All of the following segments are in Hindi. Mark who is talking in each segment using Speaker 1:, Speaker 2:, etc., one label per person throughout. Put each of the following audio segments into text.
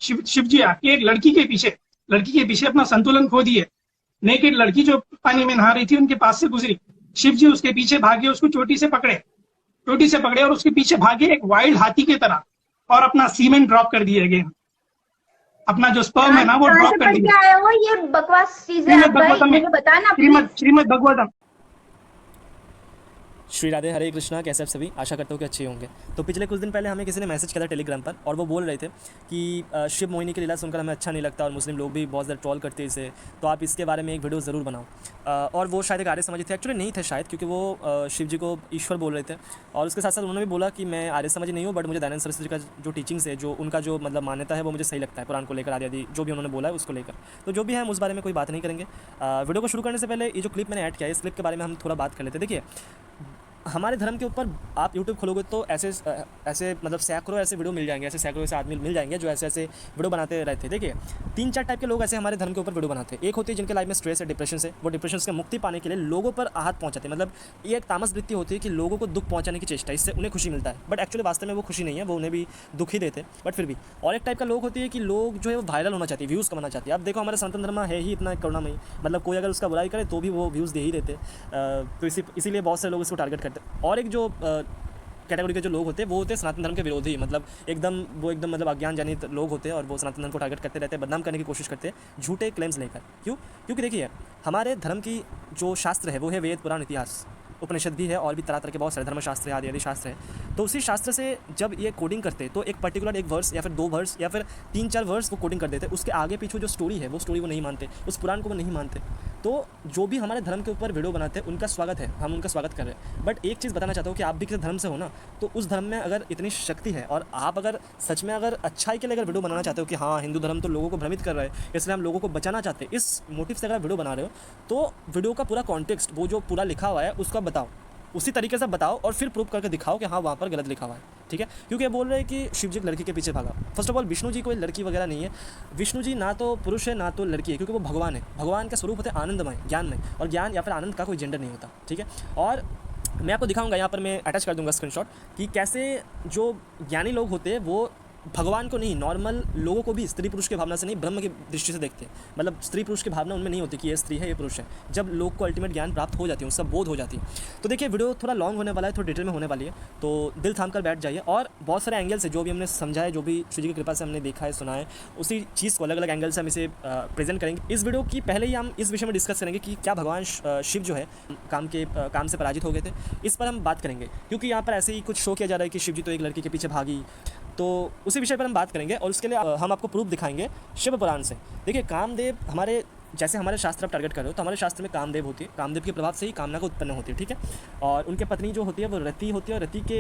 Speaker 1: शिव जी आके एक लड़की के पीछे अपना संतुलन खो दिए। नेकेड लड़की जो पानी में नहा रही थी उनके पास से गुजरी, शिव जी उसके पीछे भागे, उसको चोटी से पकड़े और उसके पीछे भागे एक वाइल्ड हाथी की तरह, और अपना सीमेंट ड्रॉप कर दिए अगेन, अपना जो स्पर्म है ना वो
Speaker 2: कहाँ से
Speaker 1: ड्रॉप कर
Speaker 2: पढ़ के
Speaker 1: दिया।
Speaker 2: आया हो ये बकवास चीजें?
Speaker 1: श्रीमद
Speaker 2: आप भाई
Speaker 1: भगवतम में,
Speaker 2: मुझे बताना प्लीज।
Speaker 1: श्रीमद भगवतम।
Speaker 3: श्री राधे, हरे कृष्णा। कैसे आप सभी? आशा करता हूँ कि अच्छे होंगे। तो पिछले कुछ दिन पहले हमें किसी ने मैसेज किया था टेलीग्राम पर, और वो बोल रहे थे कि शिव मोहिनी की लीला सुनकर हमें अच्छा नहीं लगता और मुस्लिम लोग भी बहुत ज़्यादा ट्रोल करते हैं इसे, तो आप इसके बारे में एक वीडियो ज़रूर बनाओ। और वो शायद एक आर्य समाजी थे, एक्चुअली नहीं थे शायद, क्योंकि वो शिव जी को ईश्वर बोल रहे थे। और उसके साथ साथ उन्होंने भी बोला कि मैं आर्य समाजी नहीं हूँ, बट मुझे दयानंद सरस्वती का जो टीचिंग्स है, जो उनका जो मतलब मान्यता है, वो मुझे सही लगता है, पुराण को लेकर आदि आदि जो भी उन्होंने बोला है उसको लेकर। तो जो भी है हम उस बारे में कोई बात नहीं करेंगे। वीडियो को शुरू करने से पहले ये जो क्लिप मैंने ऐड किया है, इस क्लिप के बारे में हम थोड़ा बात कर लेते हैं। देखिए, हमारे धर्म के ऊपर आप यूट्यूब खोलोगे तो ऐसे मतलब सैकड़ों ऐसे वीडियो मिल जाएंगे, सैकड़ों ऐसे आदमी मिल जाएंगे जो ऐसे वीडियो बनाते रहते हैं। देखिए, 3-4 टाइप के लोग ऐसे हमारे धर्म के ऊपर वीडियो बनाते हैं। एक होती है जिनके लाइफ में स्ट्रेस है, डिप्रेशन से, वो डिप्रेशन से मुक्ति पाने के लिए लोगों पर आहत पहुंचाते हैं। मतलब ये एक तामस वृत्ति होती है कि लोगों को दुख पहुंचाने की चेष्टा, इससे उन्हें खुशी मिलता है, बट एक्चुअली वास्तव में वो खुशी नहीं है, वो उन्हें भी दुख ही देते, बट फिर भी। और एक टाइप का लोग होती है कि लोग जो है वो वायरल होना चाहते हैं, व्यूज़ कमाना चाहते हैं। आप देखो, हमारे सनातन धर्म है ही इतना करुणामयी, मतलब कोई अगर उसका बुराई करे तो भी वो व्यूज़ दे ही देते। तो इसीलिए बहुत सारे लोग इसको टारगेट करते हैं। और एक जो कैटेगरी के जो लोग होते हैं वो होते हैं सनातन धर्म के विरोधी, मतलब एकदम मतलब अज्ञान जनित लोग होते हैं, और वो सनातन धर्म को टारगेट करते रहते हैं, बदनाम करने की कोशिश करते हैं झूठे क्लेम्स लेकर। क्यों? क्योंकि देखिए, हमारे धर्म की जो शास्त्र है वो है वेद, पुराण, इतिहास, उपनिषद भी है, और भी तरह तरह के बहुत सारे धर्मशास्त्र है, आदि आदि शास्त्र है। तो उसी शास्त्र से जब ये कोडिंग करते हैं तो एक पर्टिकुलर एक वर्स या फिर 2 वर्स या फिर 3-4 वर्स वो कोडिंग कर देते हैं। उसके आगे पीछे जो स्टोरी है वो स्टोरी वो नहीं मानते, उस पुराण को वो नहीं मानते। तो जो भी हमारे धर्म के ऊपर वीडियो बनाते हैं उनका स्वागत है, हम उनका स्वागत कर रहे हैं। बट एक चीज़ बताना चाहता हूँ कि आप भी किसी धर्म से हो ना, तो उस धर्म में अगर इतनी शक्ति है और आप अगर सच में अगर अच्छाई के लिए अगर वीडियो बनाना चाहते हो कि हाँ, हिंदू धर्म तो लोगों को भ्रमित कर रहा है, इसलिए हम लोगों को बचाना चाहते हैं, इस मोटिव से अगर वीडियो बना रहे हो तो वीडियो का पूरा कॉन्टेक्स्ट, वो जो पूरा लिखा हुआ है उसका बताओ, उसी तरीके से बताओ, और फिर प्रूव करके दिखाओ कि हाँ, वहाँ पर गलत लिखा हुआ है। ठीक है? क्योंकि ये बोल रहे हैं कि शिव जी एक लड़की के पीछे भागा। First of all, Vishnu ji कोई लड़की वगैरह नहीं है। विष्णु जी ना तो पुरुष है ना तो लड़की है, क्योंकि वो भगवान है। भगवान का स्वरूप होता है आनंदमय, ज्ञानमय, और ज्ञान या फिर आनंद का कोई जेंडर नहीं होता। ठीक है? और मैं आपको दिखाऊंगा, यहाँ पर मैं अटैच कर दूंगा स्क्रीनशॉट, कि कैसे जो ज्ञानी लोग होते हैं वो भगवान को नहीं, नॉर्मल लोगों को भी स्त्री पुरुष की भावना से नहीं, ब्रह्म की दृष्टि से देखते हैं। मतलब स्त्री पुरुष की भावना उनमें नहीं होती कि ये स्त्री है, ये पुरुष है। जब लोग को अल्टीमेट ज्ञान प्राप्त हो जाती है, उसका बोध हो जाती है। तो देखिए, वीडियो थोड़ा लॉन्ग होने वाला है, थोड़ा डिटेल में होने वाली है, तो दिल थाम कर बैठ जाइए। और बहुत सारे एंगल से जो भी हमने समझा है, जो भी शिव जी की कृपा से हमने देखा है, सुना है, उसी चीज़ को अलग अलग एंगल से हम इसे प्रेजेंट करेंगे। इस वीडियो की पहले ही हम इस विषय में डिस्कस करेंगे कि क्या भगवान शिव जो है काम से पराजित हो गए थे, इस पर हम बात करेंगे। क्योंकि यहाँ पर ऐसे ही कुछ शो किया जा रहा है कि शिव जी तो एक लड़की के पीछे भागी, तो उसी विषय पर हम बात करेंगे। और उसके लिए हम आपको प्रूफ दिखाएंगे शिव पुराण से। देखिए, कामदेव जैसे हमारे शास्त्र आप टारगेट कर रहे हो, तो हमारे शास्त्र में कामदेव होती है, कामदेव के प्रभाव से ही कामना को उत्पन्न होती है। ठीक है? और उनके पत्नी जो होती है वो रति होती है, और रति के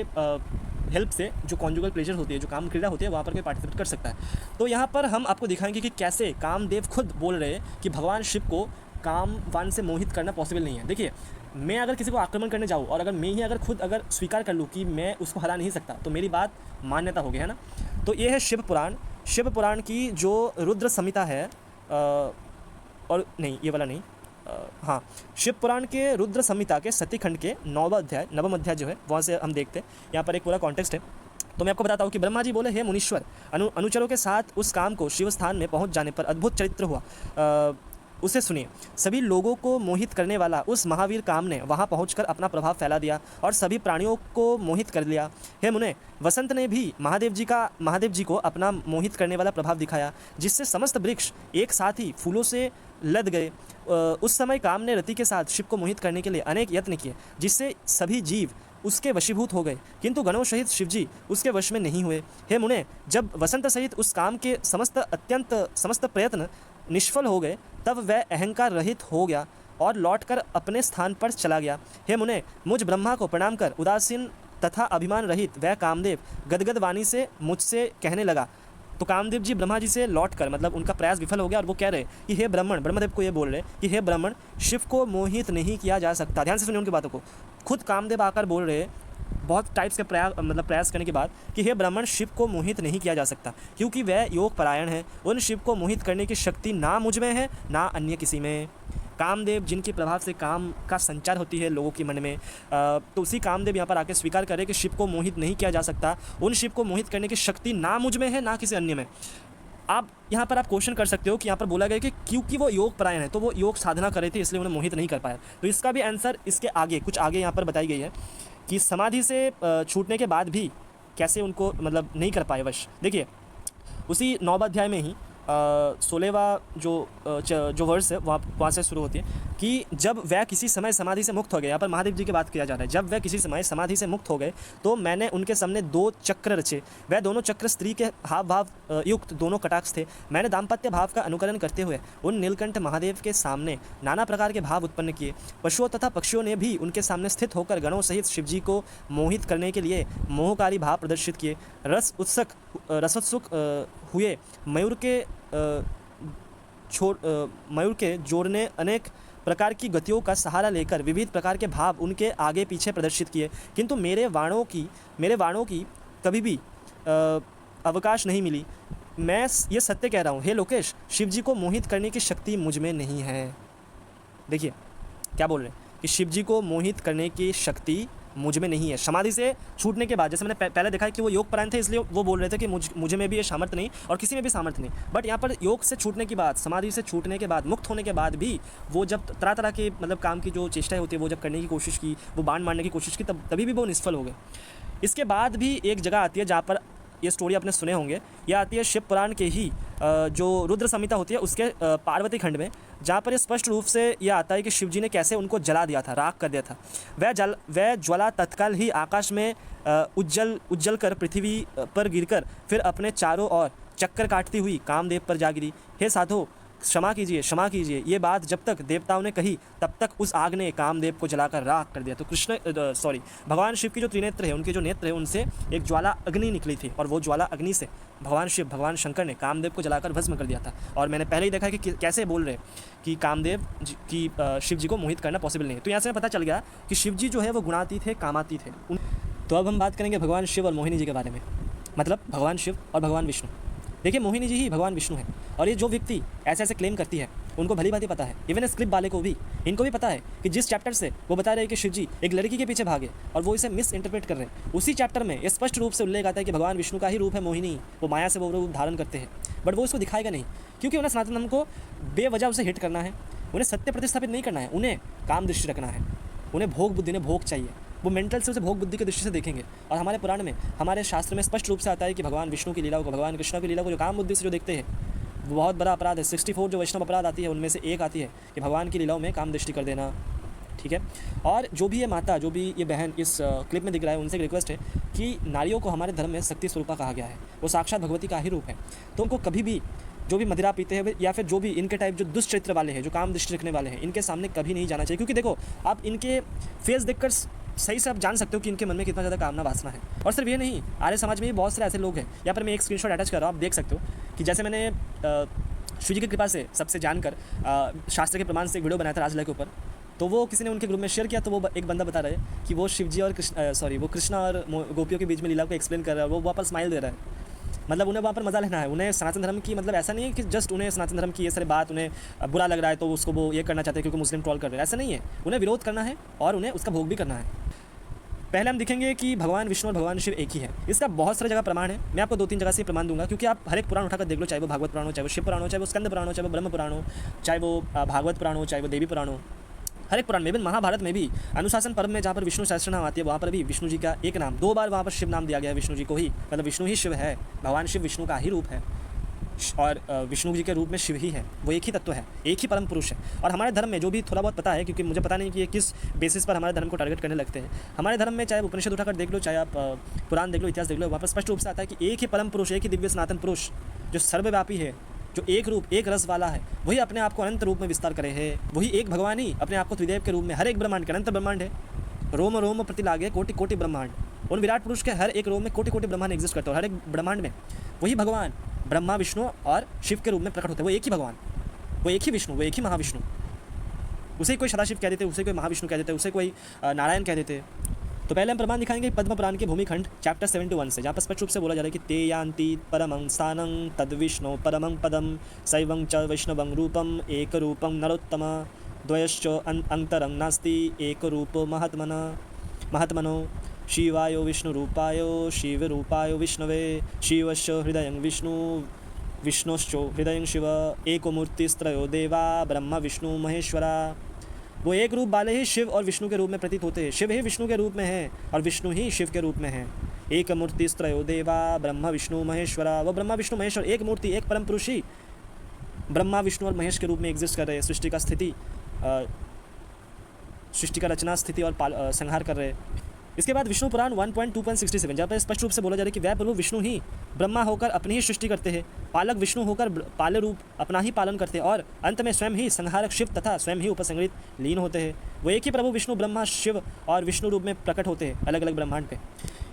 Speaker 3: हेल्प से जो कॉन्जुगल प्लेजर होती है, जो काम क्रीड़ा होती है, वहाँ पर कोई पार्टिसिपेट कर सकता है। तो यहाँ पर हम आपको दिखाएंगे कि कैसे कामदेव खुद बोल रहे हैं कि भगवान शिव को कामवान से मोहित करना पॉसिबल नहीं है। देखिए, मैं अगर किसी को आक्रमण करने जाऊँ और अगर मैं ही खुद स्वीकार कर लूँ कि मैं उसको हरा नहीं सकता, तो मेरी बात मान्यता हो गई, है ना? तो ये है शिव पुराण। शिव पुराण की जो रुद्र संहिता है, और नहीं, ये वाला नहीं, हाँ, शिव पुराण के रुद्र संहिता के सतीखंड के नवम अध्याय जो है, वहाँ से हम देखते हैं। यहाँ पर एक पूरा कॉन्टेक्स्ट है, तो मैं आपको बताता हूँ कि ब्रह्मा जी बोले, हे मुनीश्वर, अनुचरों के साथ उस काम को शिव स्थान में पहुँच जाने पर अद्भुत चरित्र हुआ, उसे सुनिए। सभी लोगों को मोहित करने वाला उस महावीर काम ने वहां पहुंचकर अपना प्रभाव फैला दिया और सभी प्राणियों को मोहित कर लिया। हे मुने, वसंत ने भी महादेव जी को अपना मोहित करने वाला प्रभाव दिखाया, जिससे समस्त वृक्ष एक साथ ही फूलों से लद गए। उस समय काम ने रति के साथ शिव को मोहित करने के लिए अनेक यत्न किए, जिससे सभी जीव उसके वशीभूत हो गए, किंतु गणों सहित शिवजी उसके वश में नहीं हुए। हे मुने, जब वसंत सहित उस काम के समस्त प्रयत्न निष्फल हो गए, तब वह अहंकार रहित हो गया और लौटकर अपने स्थान पर चला गया। हे मुने, मुझ ब्रह्मा को प्रणाम कर उदासीन तथा अभिमान रहित वह कामदेव गदगद वाणी से मुझसे कहने लगा। तो कामदेव जी ब्रह्मा जी से लौटकर, मतलब उनका प्रयास विफल हो गया, और वो कह रहे कि हे ब्राह्मण, ब्रह्मदेव को ये बोल रहे कि हे ब्राह्मण, शिव को मोहित नहीं किया जा सकता। ध्यान से सुनिए उनकी बातों को। खुद कामदेव आकर बोल रहे बहुत टाइप्स के प्रयास करने के बाद कि हे ब्राह्मण, शिव को मोहित नहीं किया जा सकता, क्योंकि वह योग परायण है। उन शिव को मोहित करने की शक्ति ना मुझ में है ना अन्य किसी में। कामदेव जिनके प्रभाव से काम का संचार होती है लोगों के मन में, तो उसी कामदेव यहाँ पर आके स्वीकार करे कि शिव को मोहित नहीं किया जा सकता, उन शिव को मोहित करने की शक्ति ना मुझ में है ना किसी अन्य में। आप यहाँ पर आप क्वेश्चन कर सकते हो कि यहाँ पर बोला गया कि क्योंकि वो योग परायण है तो वो योग साधना कर रहे थे इसलिए उन्हें मोहित नहीं कर पाया। तो इसका भी आंसर इसके आगे कुछ आगे यहाँ पर बताई गई है कि समाधि से छूटने के बाद भी कैसे उनको मतलब नहीं कर पाए वश। देखिए उसी 9वें अध्याय में ही 16वां जो वर्ष है वहाँ से शुरू होती है कि जब वह किसी समय समाधि से मुक्त हो गए। यहाँ पर महादेव जी की बात किया जा रहा है। जब वह किसी समय समाधि से मुक्त हो गए तो मैंने उनके सामने 2 चक्र रचे। वह दोनों चक्र स्त्री के हाव भाव युक्त दोनों कटाक्ष थे। मैंने दाम्पत्य भाव का अनुकरण करते हुए उन नीलकंठ महादेव के सामने नाना प्रकार के भाव उत्पन्न किए। पशुओं तथा पक्षियों ने भी उनके सामने स्थित होकर गणों सहित शिवजी को मोहित करने के लिए मोहकारी भाव प्रदर्शित किए। रसोत्सुक हुए मयूर के जोड़ने अनेक प्रकार की गतियों का सहारा लेकर विविध प्रकार के भाव उनके आगे पीछे प्रदर्शित किए, किंतु मेरे वाणों की कभी भी अवकाश नहीं मिली। मैं ये सत्य कह रहा हूँ, हे लोकेश, शिवजी को मोहित करने की शक्ति मुझ में नहीं है। देखिए क्या बोल रहे हैं कि शिवजी को मोहित करने की शक्ति मुझ में नहीं है। समाधि से छूटने के बाद, जैसे मैंने पहले देखा है कि वो योग परायण थे इसलिए वो बोल रहे थे कि मुझे में भी ये सामर्थ्य नहीं और किसी में भी सामर्थ्य नहीं। बट यहाँ पर योग से छूटने के बाद, समाधि से छूटने के बाद, मुक्त होने के बाद भी वो जब तरह तरह के मतलब काम की जो चेष्टाएं होती है वो जब करने की कोशिश की, वो बाण मारने की कोशिश की, तभी भी वो निष्फल हो गए। इसके बाद भी एक जगह आती है जहाँ पर ये स्टोरी आपने सुने होंगे, ये आती है शिव पुराण के ही जो रुद्र संहिता होती है उसके पार्वती खंड में, जहाँ पर ये स्पष्ट रूप से यह आता है कि शिवजी ने कैसे उनको जला दिया था, राख कर दिया था। वह ज्वाला तत्काल ही आकाश में उज्जल कर पृथ्वी पर गिरकर फिर अपने चारों ओर चक्कर काटती हुई कामदेव पर जा गिरी। हे साधो, क्षमा कीजिए, ये बात जब तक देवताओं ने कही तब तक उस आग ने कामदेव को जलाकर राख कर दिया। तो भगवान शिव की जो त्रिनेत्र है, उनके जो नेत्र है, उनसे एक ज्वाला अग्नि निकली थी और वो ज्वाला अग्नि से भगवान शंकर ने कामदेव को जलाकर भस्म कर दिया था। और मैंने पहले ही देखा है कि कैसे बोल रहे कि कामदेव की शिव जी को मोहित करना पॉसिबल नहीं है। तो यहाँ से पता चल गया कि शिव जी जो है वो गुणातीत है, कामातीत है। तो अब हम बात करेंगे भगवान शिव और मोहिनी जी के बारे में, मतलब भगवान शिव और भगवान विष्णु। देखिए मोहिनी जी ही भगवान विष्णु है और ये जो व्यक्ति ऐसे क्लेम करती है उनको भली भांति पता है, इवन स्क्रिप्ट वाले को भी, इनको भी पता है कि जिस चैप्टर से वो बता रहे हैं कि शिव जी एक लड़की के पीछे भागे और वो इसे मिस इंटरप्रेट कर रहे हैं, उसी चैप्टर में ये स्पष्ट रूप से उल्लेख आता है कि भगवान विष्णु का ही रूप है मोहिनी, वो माया से वो रूप धारण करते हैं। बट वो इसको दिखाएगा नहीं, क्योंकि उन्हें सनातन धर्म को बेवजह उसे हिट करना है, उन्हें सत्य प्रतिस्थापित नहीं करना है, उन्हें काम दृष्टि रखना है, उन्हें भोग बुद्धि, उन्हें भोग चाहिए। वो मेंटल से उसे भोग बुद्धि की दृष्टि से देखेंगे। और हमारे पुराण में, हमारे शास्त्र में स्पष्ट रूप से आता है कि भगवान विष्णु की लीलाओं को, भगवान कृष्ण की लीला को जो काम बुद्धि से जो देखते हैं वो बहुत बड़ा अपराध है। 64 जो वैष्णव अपराध आती है उनमें से एक आती है कि भगवान की लीलाओं में काम दृष्टि कर देना, ठीक है। और जो भी ये माता, जो भी ये बहन इस क्लिप में दिख रहा है, उनसे एक रिक्वेस्ट है कि नारियों को हमारे धर्म में शक्ति स्वरूपा कहा गया है, वो साक्षात भगवती का ही रूप है। तो उनको कभी भी जो भी मदिरा पीते हैं या फिर जो भी इनके टाइप जो दुष्चरित्र वाले हैं, जो काम दृष्टि रखने वाले हैं, इनके सामने कभी नहीं जाना चाहिए। क्योंकि देखो आप इनके फेस देखकर सही से आप जान सकते हो कि इनके मन में कितना ज़्यादा कामना वासना है। और सिर्फ ये नहीं, आर्य समाज में भी बहुत सारे ऐसे लोग हैं। यहाँ पर मैं एक स्क्रीनशॉट अटैच कर रहा हूँ, आप देख सकते हो कि जैसे मैंने शिव जी की कृपा से सबसे जानकर शास्त्र के प्रमाण से एक वीडियो बनाया था राजलीला के ऊपर, तो वो किसी ने उनके ग्रुप में शेयर किया, तो वो एक बंदा बता रहा है कि वो शिव जी और वो कृष्णा और गोपियों के बीच में लीला को एक्सप्लेन कर रहा है, वो वहाँ पर स्माइल दे रहा है। मतलब उन्हें वहाँ पर मज़ा लेना है, उन्हें सनातन धर्म की, मतलब ऐसा नहीं है कि जस्ट उन्हें सनातन धर्म की ये सारी बात उन्हें बुरा लग रहा है तो उसको वो ये करना चाहते हैं क्योंकि मुस्लिम ट्रोल कर रहे हैं, ऐसा नहीं है। उन्हें विरोध करना है और उन्हें उसका भोग भी करना है। पहले हम दिखेंगे कि भगवान विष्णु और भगवान शिव एक ही है। इसका बहुत सारी जगह प्रमाण है, मैं आपको 2-3 जगह से प्रमाण दूंगा, क्योंकि आप हर एक पुराण उठाकर देख लो, चाहे वो भागवत पुराण हो, चाहे वो शिव पुराण हो, चाहे वो स्कंद पुराण हो, चाहे वो ब्रह्म पुराण हो, चाहे वो भागवत पुराण हो, चाहे वो देवी पुराण हो। हर एक पुराण में, महाभारत में भी अनुशासन पर्व में जहाँ पर विष्णु सहस्त्र नाम आती है, वहाँ पर भी विष्णु जी का एक नाम 2 बार वहाँ पर शिव नाम दिया गया है विष्णु जी को ही, मतलब विष्णु ही शिव है, भगवान शिव विष्णु का ही रूप है और विष्णु जी के रूप में शिव ही है, वो एक ही तत्व है, एक ही परम पुरुष है। और हमारे धर्म में जो भी थोड़ा बहुत पता है, क्योंकि मुझे पता नहीं कि ये किस बेसिस पर हमारे धर्म को टारगेट करने लगते हैं, हमारे धर्म में चाहे उपनिषद उठाकर देख लो, चाहे आप पुराण देख लो, इतिहास देख लो, वहाँ पर स्पष्ट रूप से आता है कि एक ही परम पुरुष, एक ही दिव्य सनातन पुरुष जो सर्वव्यापी है, जो एक रूप एक रस वाला है, वही अपने आप को अनंत रूप में विस्तार करे है, वही एक भगवान ही अपने आप को त्रिदेव के रूप में, हर एक ब्रह्मांड के अनंत ब्रह्मांड है, रोम रोम प्रति लागे कोटि कोटि ब्रह्मांड, उन विराट पुरुष के हर एक रोम में कोटि कोटि ब्रह्मांड एग्जिस्ट करते हैं, और हर एक ब्रह्मांड में वही भगवान ब्रह्मा विष्णु और शिव के रूप में प्रकट होते हैं। वो एक ही भगवान, वो एक ही विष्णु, वो एक ही महाविष्णु। उसे कोई सदाशिव कह देते, उसे कोई महाविष्णु कह देते, उसे कोई नारायण कह देते। तो पहले हम प्रमाण दिखाएंगे पद्म पुराण के भूमिखंड चैप्टर 71 से, जहाँ पर स्पष्ट रूप से बोला जा रहा है कि ते यान्ति परमं स्थानं तद विष्णु परमं पदम शैवं च वैष्णवं रूपम एक रूपं नरोत्तम द्वयश्च अंतरं नास्ति एक रूपो महात्मनो शिवाय विष्णुरूपाय शिवरूपाय विष्णवे शिवस्य हृदयं विष्णु विष्णुश्चो हृदय शिव एको मूर्तिस्त्रयो देवा ब्रह्मा विष्णु महेश्वरा। वो एक रूप वाले ही शिव और विष्णु के रूप में प्रतीत होते हैं। शिव ही विष्णु के रूप में है और विष्णु ही शिव के रूप में है। एक मूर्तिस्त्रयो देवा ब्रह्मा विष्णु महेश्वरा। वो ब्रह्मा विष्णु महेश्वर एक मूर्ति, एक परम पुरुष ही ब्रह्मा विष्णु और महेश के रूप में एग्जिस्ट कर रहे हैं। सृष्टि का स्थिति, सृष्टि का रचना, स्थिति और संहार कर रहे हैं। इसके बाद विष्णु पुराण 1.2.67 जहाँ पर स्पष्ट रूप से बोला जा रहा है कि वह प्रभु विष्णु ही ब्रह्मा होकर अपनी ही सृष्टि करते हैं, पालक विष्णु होकर पाले रूप अपना ही पालन करते हैं और अंत में स्वयं ही संहारक शिव तथा स्वयं ही उपसंहरित लीन होते हैं। वो एक ही प्रभु विष्णु ब्रह्मा शिव और विष्णु रूप में प्रकट होते हैं अलग अलग ब्रह्मांड पे।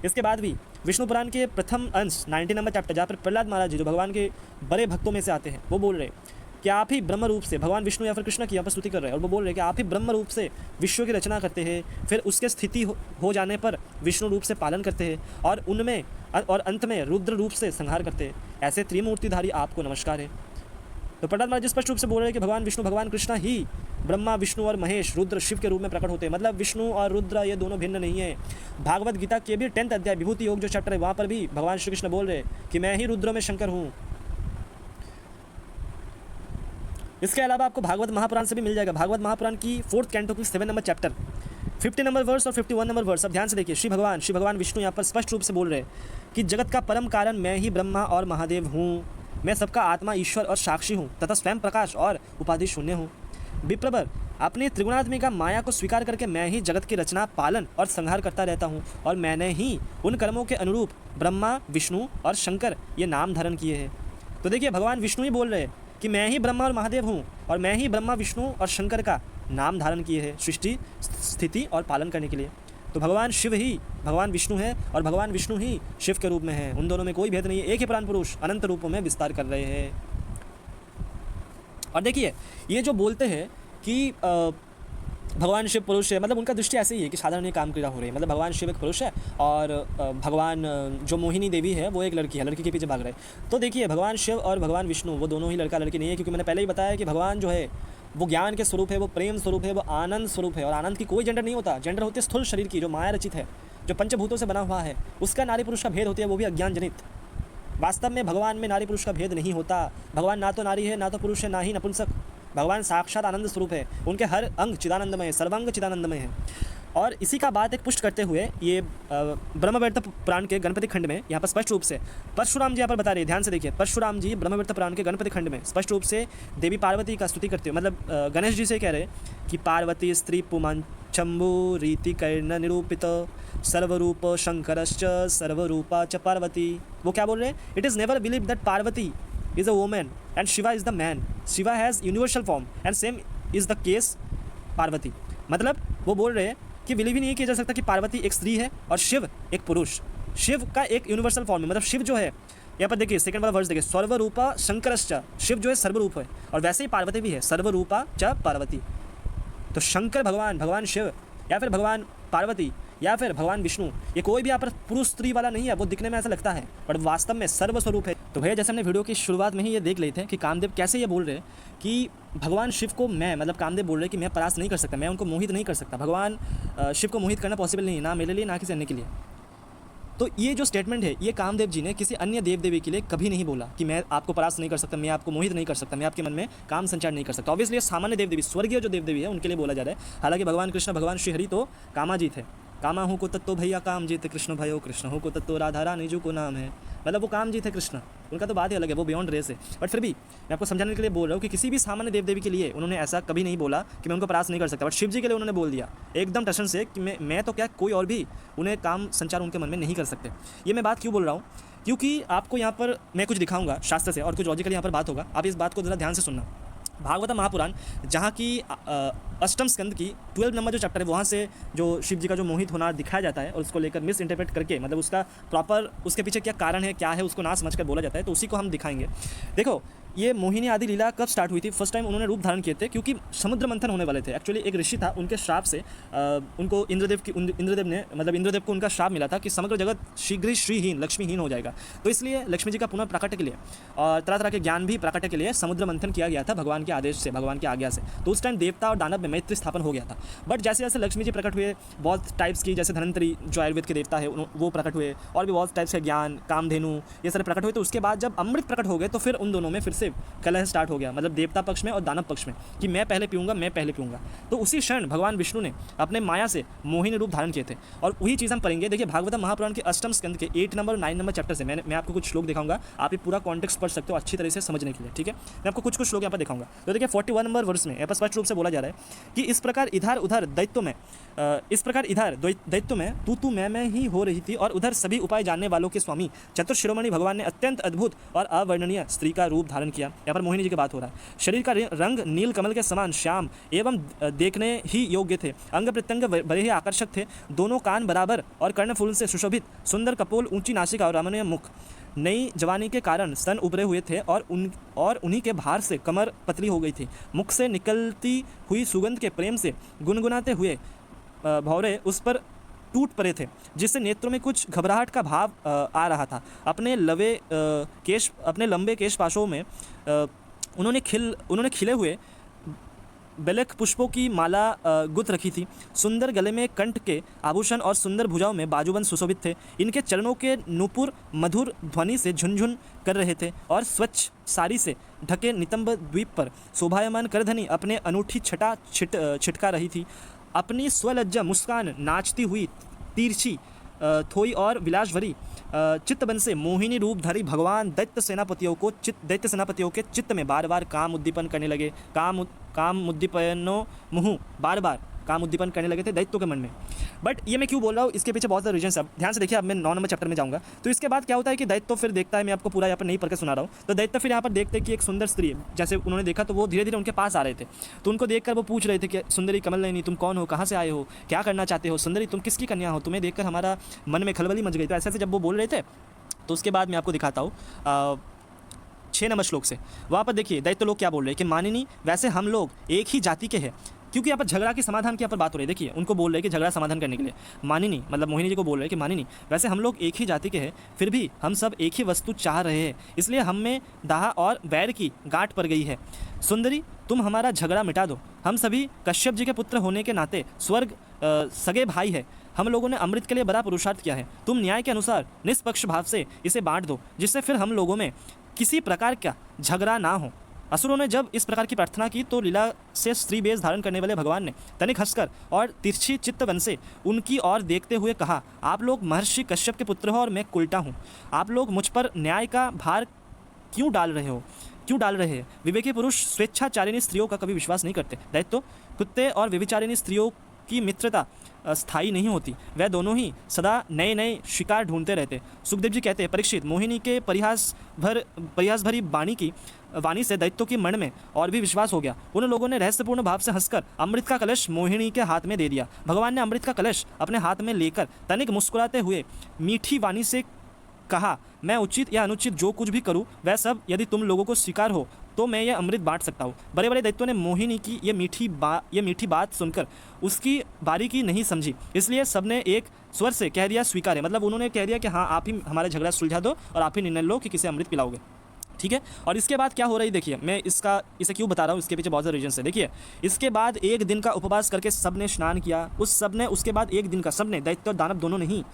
Speaker 3: इसके बाद भी विष्णु पुराण के प्रथम अंश 90 नंबर चैप्टर जहाँ पर प्रहलाद महाराज जी जो भगवान के बड़े भक्तों में से आते हैं वो बोल रहे हैं कि आप ही ब्रह्म रूप से, भगवान विष्णु या फिर कृष्ण की यहाँ पर स्तुति कर रहे हैं और वो बोल रहे हैं कि आप ही ब्रह्म रूप से विश्व की रचना करते हैं, फिर उसके स्थिति हो जाने पर विष्णु रूप से पालन करते हैं और उनमें और अंत में रुद्र रूप से संहार करते हैं। ऐसे त्रिमूर्तिधारी आपको नमस्कार है। तो प्रहलाद महाराज स्पष्ट रूप से बोल रहे हैं कि भगवान विष्णु भगवान कृष्ण ही ब्रह्मा विष्णु और महेश रुद्र शिव के रूप में प्रकट होते हैं। मतलब विष्णु और रुद्र ये दोनों भिन्न नहीं है। भागवत गीता के भी 10th अध्याय विभूति योग जो चैप्टर है वहाँ पर भी भगवान श्री कृष्ण बोल रहे हैं कि मैं ही रुद्र में शंकर हूँ। इसके अलावा आपको भागवत महापुराण से भी मिल जाएगा। भागवत महापुराण की 4th कैंटो की 7 नंबर चैप्टर 50 नंबर वर्स और 51 नंबर वर्स। अब ध्यान से देखिए, श्री भगवान विष्णु यहाँ पर स्पष्ट रूप से बोल रहे हैं कि जगत का परम कारण मैं ही ब्रह्मा और महादेव हूँ। मैं सबका आत्मा ईश्वर और साक्षी हूँ तथा स्वयं प्रकाश और उपाधि शून्य हूँ। विप्रवर अपनी त्रिगुणात्मिका माया को स्वीकार करके मैं ही जगत की रचना, पालन और संहार करता रहता हूँ और मैंने ही उन कर्मों के अनुरूप ब्रह्मा विष्णु और शंकर ये नाम धारण किए हैं। तो देखिए भगवान विष्णु ही बोल रहे हैं कि मैं ही ब्रह्मा और महादेव हूँ और मैं ही ब्रह्मा विष्णु और शंकर का नाम धारण किए हैं सृष्टि, स्थिति और पालन करने के लिए। तो भगवान शिव ही भगवान विष्णु है और भगवान विष्णु ही शिव के रूप में है। उन दोनों में कोई भेद नहीं है। एक ही प्राण पुरुष अनंत रूपों में विस्तार कर रहे हैं। और देखिए ये जो बोलते हैं कि भगवान शिव पुरुष है, मतलब उनका दृष्टि ऐसे ही है कि साधारण ये काम क्रिया हो रही है। मतलब भगवान शिव एक पुरुष है और भगवान जो मोहिनी देवी है वो एक लड़की है, लड़की के पीछे भाग रहे हैं। तो देखिए भगवान शिव और भगवान विष्णु वो दोनों ही लड़का लड़की नहीं है, क्योंकि मैंने पहले ही बताया कि भगवान जो है वो ज्ञान के स्वरूप है, वो प्रेम स्वरूप है, वो आनंद स्वरूप है और आनंद की कोई जेंडर नहीं होता। जेंडर होती है स्थूल शरीर की जो माया रचित है, जो पंचभूतों से बना हुआ है, उसका नारी पुरुष का भेद होती है, वो भी अज्ञान जनित। वास्तव में भगवान में नारी पुरुष का भेद नहीं होता। भगवान ना तो नारी है, ना तो पुरुष है, ना ही नपुंसक। भगवान साक्षात आनंद स्वरूप है। उनके हर अंग चिदानंदमय है, सर्वांग चिदानंदमय है। और इसी का बात एक पुष्ट करते हुए ये ब्रह्मवैवर्त पुराण के गणपति खंड में यहाँ पर स्पष्ट रूप से परशुराम जी यहाँ पर बता रहे हैं। ध्यान से देखिए, परशुराम जी ब्रह्मवैवर्त पुराण के गणपति खंड में स्पष्ट रूप से देवी पार्वती का स्तुति करते हुए, मतलब गणेश जी से कह रहे हैं कि पार्वती स्त्री पुमान शंभु रीति कर्ण निरूपित सर्वरूप शंकरश्च सर्वरूपा च पार्वती। वो क्या बोल रहे हैं? It is never believe that Parvati is a woman and Shiva is the man. Shiva has universal form and same is the case Parvati. मतलब वो बोल रहे हैं कि बिलीव ही नहीं किया जा सकता कि पार्वती एक स्त्री है और शिव एक पुरुष। शिव का एक यूनिवर्सल फॉर्म है, मतलब शिव जो है यहाँ पर देखिए सेकंड वाला वर्स देखिए, सर्वरूपा शंकरश्च, शिव जो है सर्वरूप है और वैसे ही पार्वती भी है, सर्वरूपा च पार्वती। तो शंकर भगवान, भगवान शिव या फिर भगवान पार्वती या फिर भगवान विष्णु, ये कोई भी यहाँ पर पुरुष स्त्री वाला नहीं है। वो दिखने में ऐसा लगता है बट वास्तव में सर्वस्वरूप है। तो भैया जैसे हमने वीडियो की शुरुआत में ही ये देख लेते हैं कि कामदेव कैसे ये बोल रहे हैं कि भगवान शिव को मैं, मतलब कामदेव बोल रहे हैं कि मैं परास्त नहीं कर सकता, मैं उनको मोहित नहीं कर सकता। भगवान शिव को मोहित करना पॉसिबल नहीं है, ना मेरे लिए ना किसी अन्य के लिए। तो ये जो स्टेटमेंट है ये कामदेव जी ने किसी अन्य देव देवी के लिए कभी नहीं बोला कि मैं आपको परास्त नहीं कर सकता, मैं आपको मोहित नहीं कर सकता, मैं आपके मन में काम संचार नहीं कर सकता। ऑब्वियसली सामान्य देव देवी, स्वर्गीय जो देव देवी है उनके लिए बोला जा रहा है। हालांकि भगवान कृष्ण, भगवान श्रीहरि तो कामाजीत है। कामा हो को तत्तो भैया काम जीते कृष्ण भयो, कृष्ण हो को तत्तो राधा रानी जो को नाम है। मतलब वो काम जीत है कृष्ण, उनका तो बात ही अलग है, वो बियॉन्ड रेस है। बट फिर भी मैं आपको समझाने के लिए बोल रहा हूँ कि किसी भी सामान्य देव देवी के लिए उन्होंने ऐसा कभी नहीं बोला कि मैं उनको परास्त नहीं कर सकता। बट शिव जी के लिए उन्होंने बोल दिया एकदम टशन से कि मैं तो क्या कोई और भी उन्हें काम संचार उनके मन में नहीं कर सकते। ये मैं बात क्यों बोल रहा हूँ? क्योंकि आपको यहाँ पर मैं कुछ दिखाऊंगा शास्त्र से और कुछ लॉजिकली यहाँ पर बात होगा। आप इस बात को ज़रा ध्यान से सुनना। भागवत महापुराण जहाँ की अष्टम स्कंद की 12 नंबर जो चैप्टर है वहाँ से जो शिव जी का जो मोहित होना दिखाया जाता है और उसको लेकर मिस इंटरप्रेट करके, मतलब उसका प्रॉपर उसके पीछे क्या कारण है, क्या है, उसको ना समझ कर बोला जाता है। तो उसी को हम दिखाएंगे। देखो ये मोहिनी आदि लीला कब स्टार्ट हुई थी? फर्स्ट टाइम उन्होंने रूप धारण किए थे क्योंकि समुद्र मंथन होने वाले थे। एक्चुअली एक ऋषि था, उनके श्राप से उनको इंद्रदेव को उनका श्राप मिला था कि समग्र जगत शीघ्र ही श्रीहीन लक्ष्मीहीन हो जाएगा। तो इसलिए लक्ष्मी जी का पुनः प्राकट्य के लिए और तरह तरह के ज्ञान भी प्राकट्य के लिए समुद्र मंथन किया गया था भगवान के आदेश से, भगवान की आज्ञा से। तो उस टाइम देवता और दानव में मैत्री स्थापन हो गया था। बट जैसे जैसे लक्ष्मी जी प्रकट हुए, बहुत टाइप्स की, जैसे धनवंतरी जो आयुर्वेद के देवता है वो प्रकट हुए, और भी बहुत टाइप्स के ज्ञान, कामधेनु, ये सारे प्रकट हुए। तो उसके बाद जब अमृत प्रकट हो गए तो फिर उन दोनों में फिर से कलह स्टार्ट हो गया, मतलब देवता पक्ष में और दानव पक्ष में, कि मैं पहले पीऊँगा। तो उसी क्षण भगवान विष्णु ने अपने माया से मोहिनी रूप धारण किए थे। और वही चीज़ हम पढ़ेंगे। देखिए भागवतम महापुराण के अष्टम स्कंद के 8 नंबर और 9 नंबर चैप्टर से मैं आपको कुछ श्लोक दिखाऊंगा। आप ये पूरा कॉन्टेक्स्ट पढ़ सकते हो अच्छी तरह से समझने के लिए, ठीक है। मैं आपको कुछ श्लोक यहाँ पर दिखाऊंगा। तो देखिए 41 नंबर वर्ष में यहाँ पर स्पष्ट रूप से बोला जा रहा है कि इस प्रकार इधर उधर दैत्य में तू मैं ही हो रही थी, और उधर सभी उपाय जानने वालों के स्वामी चतुर्शिरोमणि भगवान ने अत्यंत अद्भुत और अवर्णनीय स्त्री का रूप धारण किया। यहाँ पर मोहिनी जी की बात हो रहा है। शरीर का रंग नील कमल के समान श्याम एवं देखने ही योग्य थे। अंग प्रत्यंग बड़े ही आकर्षक थे। दोनों कान बराबर और कर्णफूल से सुशोभित, सुंदर कपोल, ऊंची नासिका और रमणीय मुख। नई जवानी के कारण स्तन उभरे हुए थे और उन्हीं के भार से कमर पतली हो गई थी। मुख से निकलती हुई सुगंध के प्रेम से गुनगुनाते हुए भौरे उस पर टूट पड़े थे, जिससे नेत्रों में कुछ घबराहट का भाव आ रहा था। अपने लंबे केश पाशों में उन्होंने खिले हुए बेलक पुष्पों की माला गुथ रखी थी। सुंदर गले में कंठ के आभूषण और सुंदर भुजाओं में बाजूबंद सुशोभित थे। इनके चरणों के नूपुर मधुर ध्वनि से झुनझुन कर रहे थे, और स्वच्छ साड़ी से ढके नितंब द्वीप पर शोभायमान करधनी अपने अनूठी छटा छिटका रही थी। अपनी स्वलज्जा मुस्कान नाचती हुई तिरछी थोई और विलास भरी चित्तबन से मोहिनी रूपधारी भगवान दैत्य सेनापतियों के चित्त में बार बार काम उद्दीपन करने लगे। काम उद्दीपन करने लगे थे दैत्यों के मन में। बट ये मैं क्यों बोल रहा हूँ, इसके पीछे बहुत सारे रीजन। अब ध्यान से देखिए। अब मैं 9 नंबर चैप्टर में जाऊँगा। तो इसके बाद क्या होता है कि दैत्य फिर देखता है, मैं आपको पूरा यहाँ पर नहीं पढ़ के सुना रहा हूँ। तो दैत्य फिर यहाँ पर देखते हैं कि एक सुंदर स्त्री, जैसे उन्होंने देखा तो वो धीरे धीरे उनके पास आ रहे थे। तो उनको देखकर वो पूछ रहे थे कि सुंदरी कमल नयनी, तुम कौन हो, कहाँ से आए हो, क्या करना चाहते हो, सुंदरी तुम किसकी कन्या हो, तुम्हें देखकर हमारा मन में खलबली मच गई। तो ऐसे जब वो बोल रहे थे, तो उसके बाद मैं आपको दिखाता हूँ 6 नंबर श्लोक से। वहाँ पर देखिए दैत्य लोग क्या बोल रहे हैं कि मानिनी, वैसे हम लोग एक ही जाति के हैं। क्योंकि यहाँ पर झगड़ा के समाधान की यहाँ पर बात हो रही है। देखिए उनको बोल रहे हैं कि झगड़ा समाधान करने के लिए मानिनी, मतलब मोहिनी जी को बोल रहे हैं कि मानिनी, वैसे हम लोग एक ही जाति के हैं, फिर भी हम सब एक ही वस्तु चाह रहे हैं, इसलिए हम में दाह और वैर की गांठ पड़ गई है। सुंदरी, तुम हमारा झगड़ा मिटा दो। हम सभी कश्यप जी के पुत्र होने के नाते स्वर्ग सगे भाई है। हम लोगों ने अमृत के लिए बड़ा पुरुषार्थ किया है। तुम न्याय के अनुसार निष्पक्ष भाव से इसे बांट दो, जिससे फिर हम लोगों में किसी प्रकार का झगड़ा ना हो। असुरों ने जब इस प्रकार की प्रार्थना की तो लीला से स्त्री वेश धारण करने वाले भगवान ने तनिक हंसकर और तिरछी चित्तवन से उनकी ओर देखते हुए कहा, आप लोग महर्षि कश्यप के पुत्र हो और मैं कुलटा हूँ। आप लोग मुझ पर न्याय का भार क्यों डाल रहे हैं? विवेकी पुरुष स्वेच्छाचारिणी स्त्रियों का कभी विश्वास नहीं करते। दैत्य, कुत्ते और व्यभिचारिणी स्त्रियों की मित्रता स्थायी नहीं होती। वह दोनों ही सदा नए नए शिकार ढूंढते रहते। सुखदेव जी कहते हैं, परीक्षित, मोहिनी के परिहास भरी वाणी से दैत्यों के मन में और भी विश्वास हो गया। उन लोगों ने रहस्यपूर्ण भाव से हंसकर अमृत का कलश मोहिनी के हाथ में दे दिया। भगवान ने अमृत का कलश अपने हाथ में लेकर तनिक मुस्कुराते हुए मीठी वाणी से कहा, मैं उचित या अनुचित जो कुछ भी करूं वह सब यदि तुम लोगों को स्वीकार हो तो मैं यह अमृत बांट सकता हूँ। बड़े बड़े दैत्यों ने मोहिनी की ये मीठी बात सुनकर उसकी बारीकी नहीं समझी, इसलिए सबने एक स्वर से कह दिया स्वीकार है। मतलब उन्होंने कह दिया कि हाँ, आप ही हमारा झगड़ा सुलझा दो और आप ही निर्णय लो कि किसे अमृत पिलाओगे, ठीक है। और इसके बाद क्या हो रही देखिए, मैं इसे क्यों बता रहा हूँ, इसके पीछे बहुत सारे रीजन है। देखिए इसके बाद 1 दिन का उपवास करके सबने स्नान किया। उसके बाद 1 दिन का सबने, दैत्य और दानव दोनों ने ही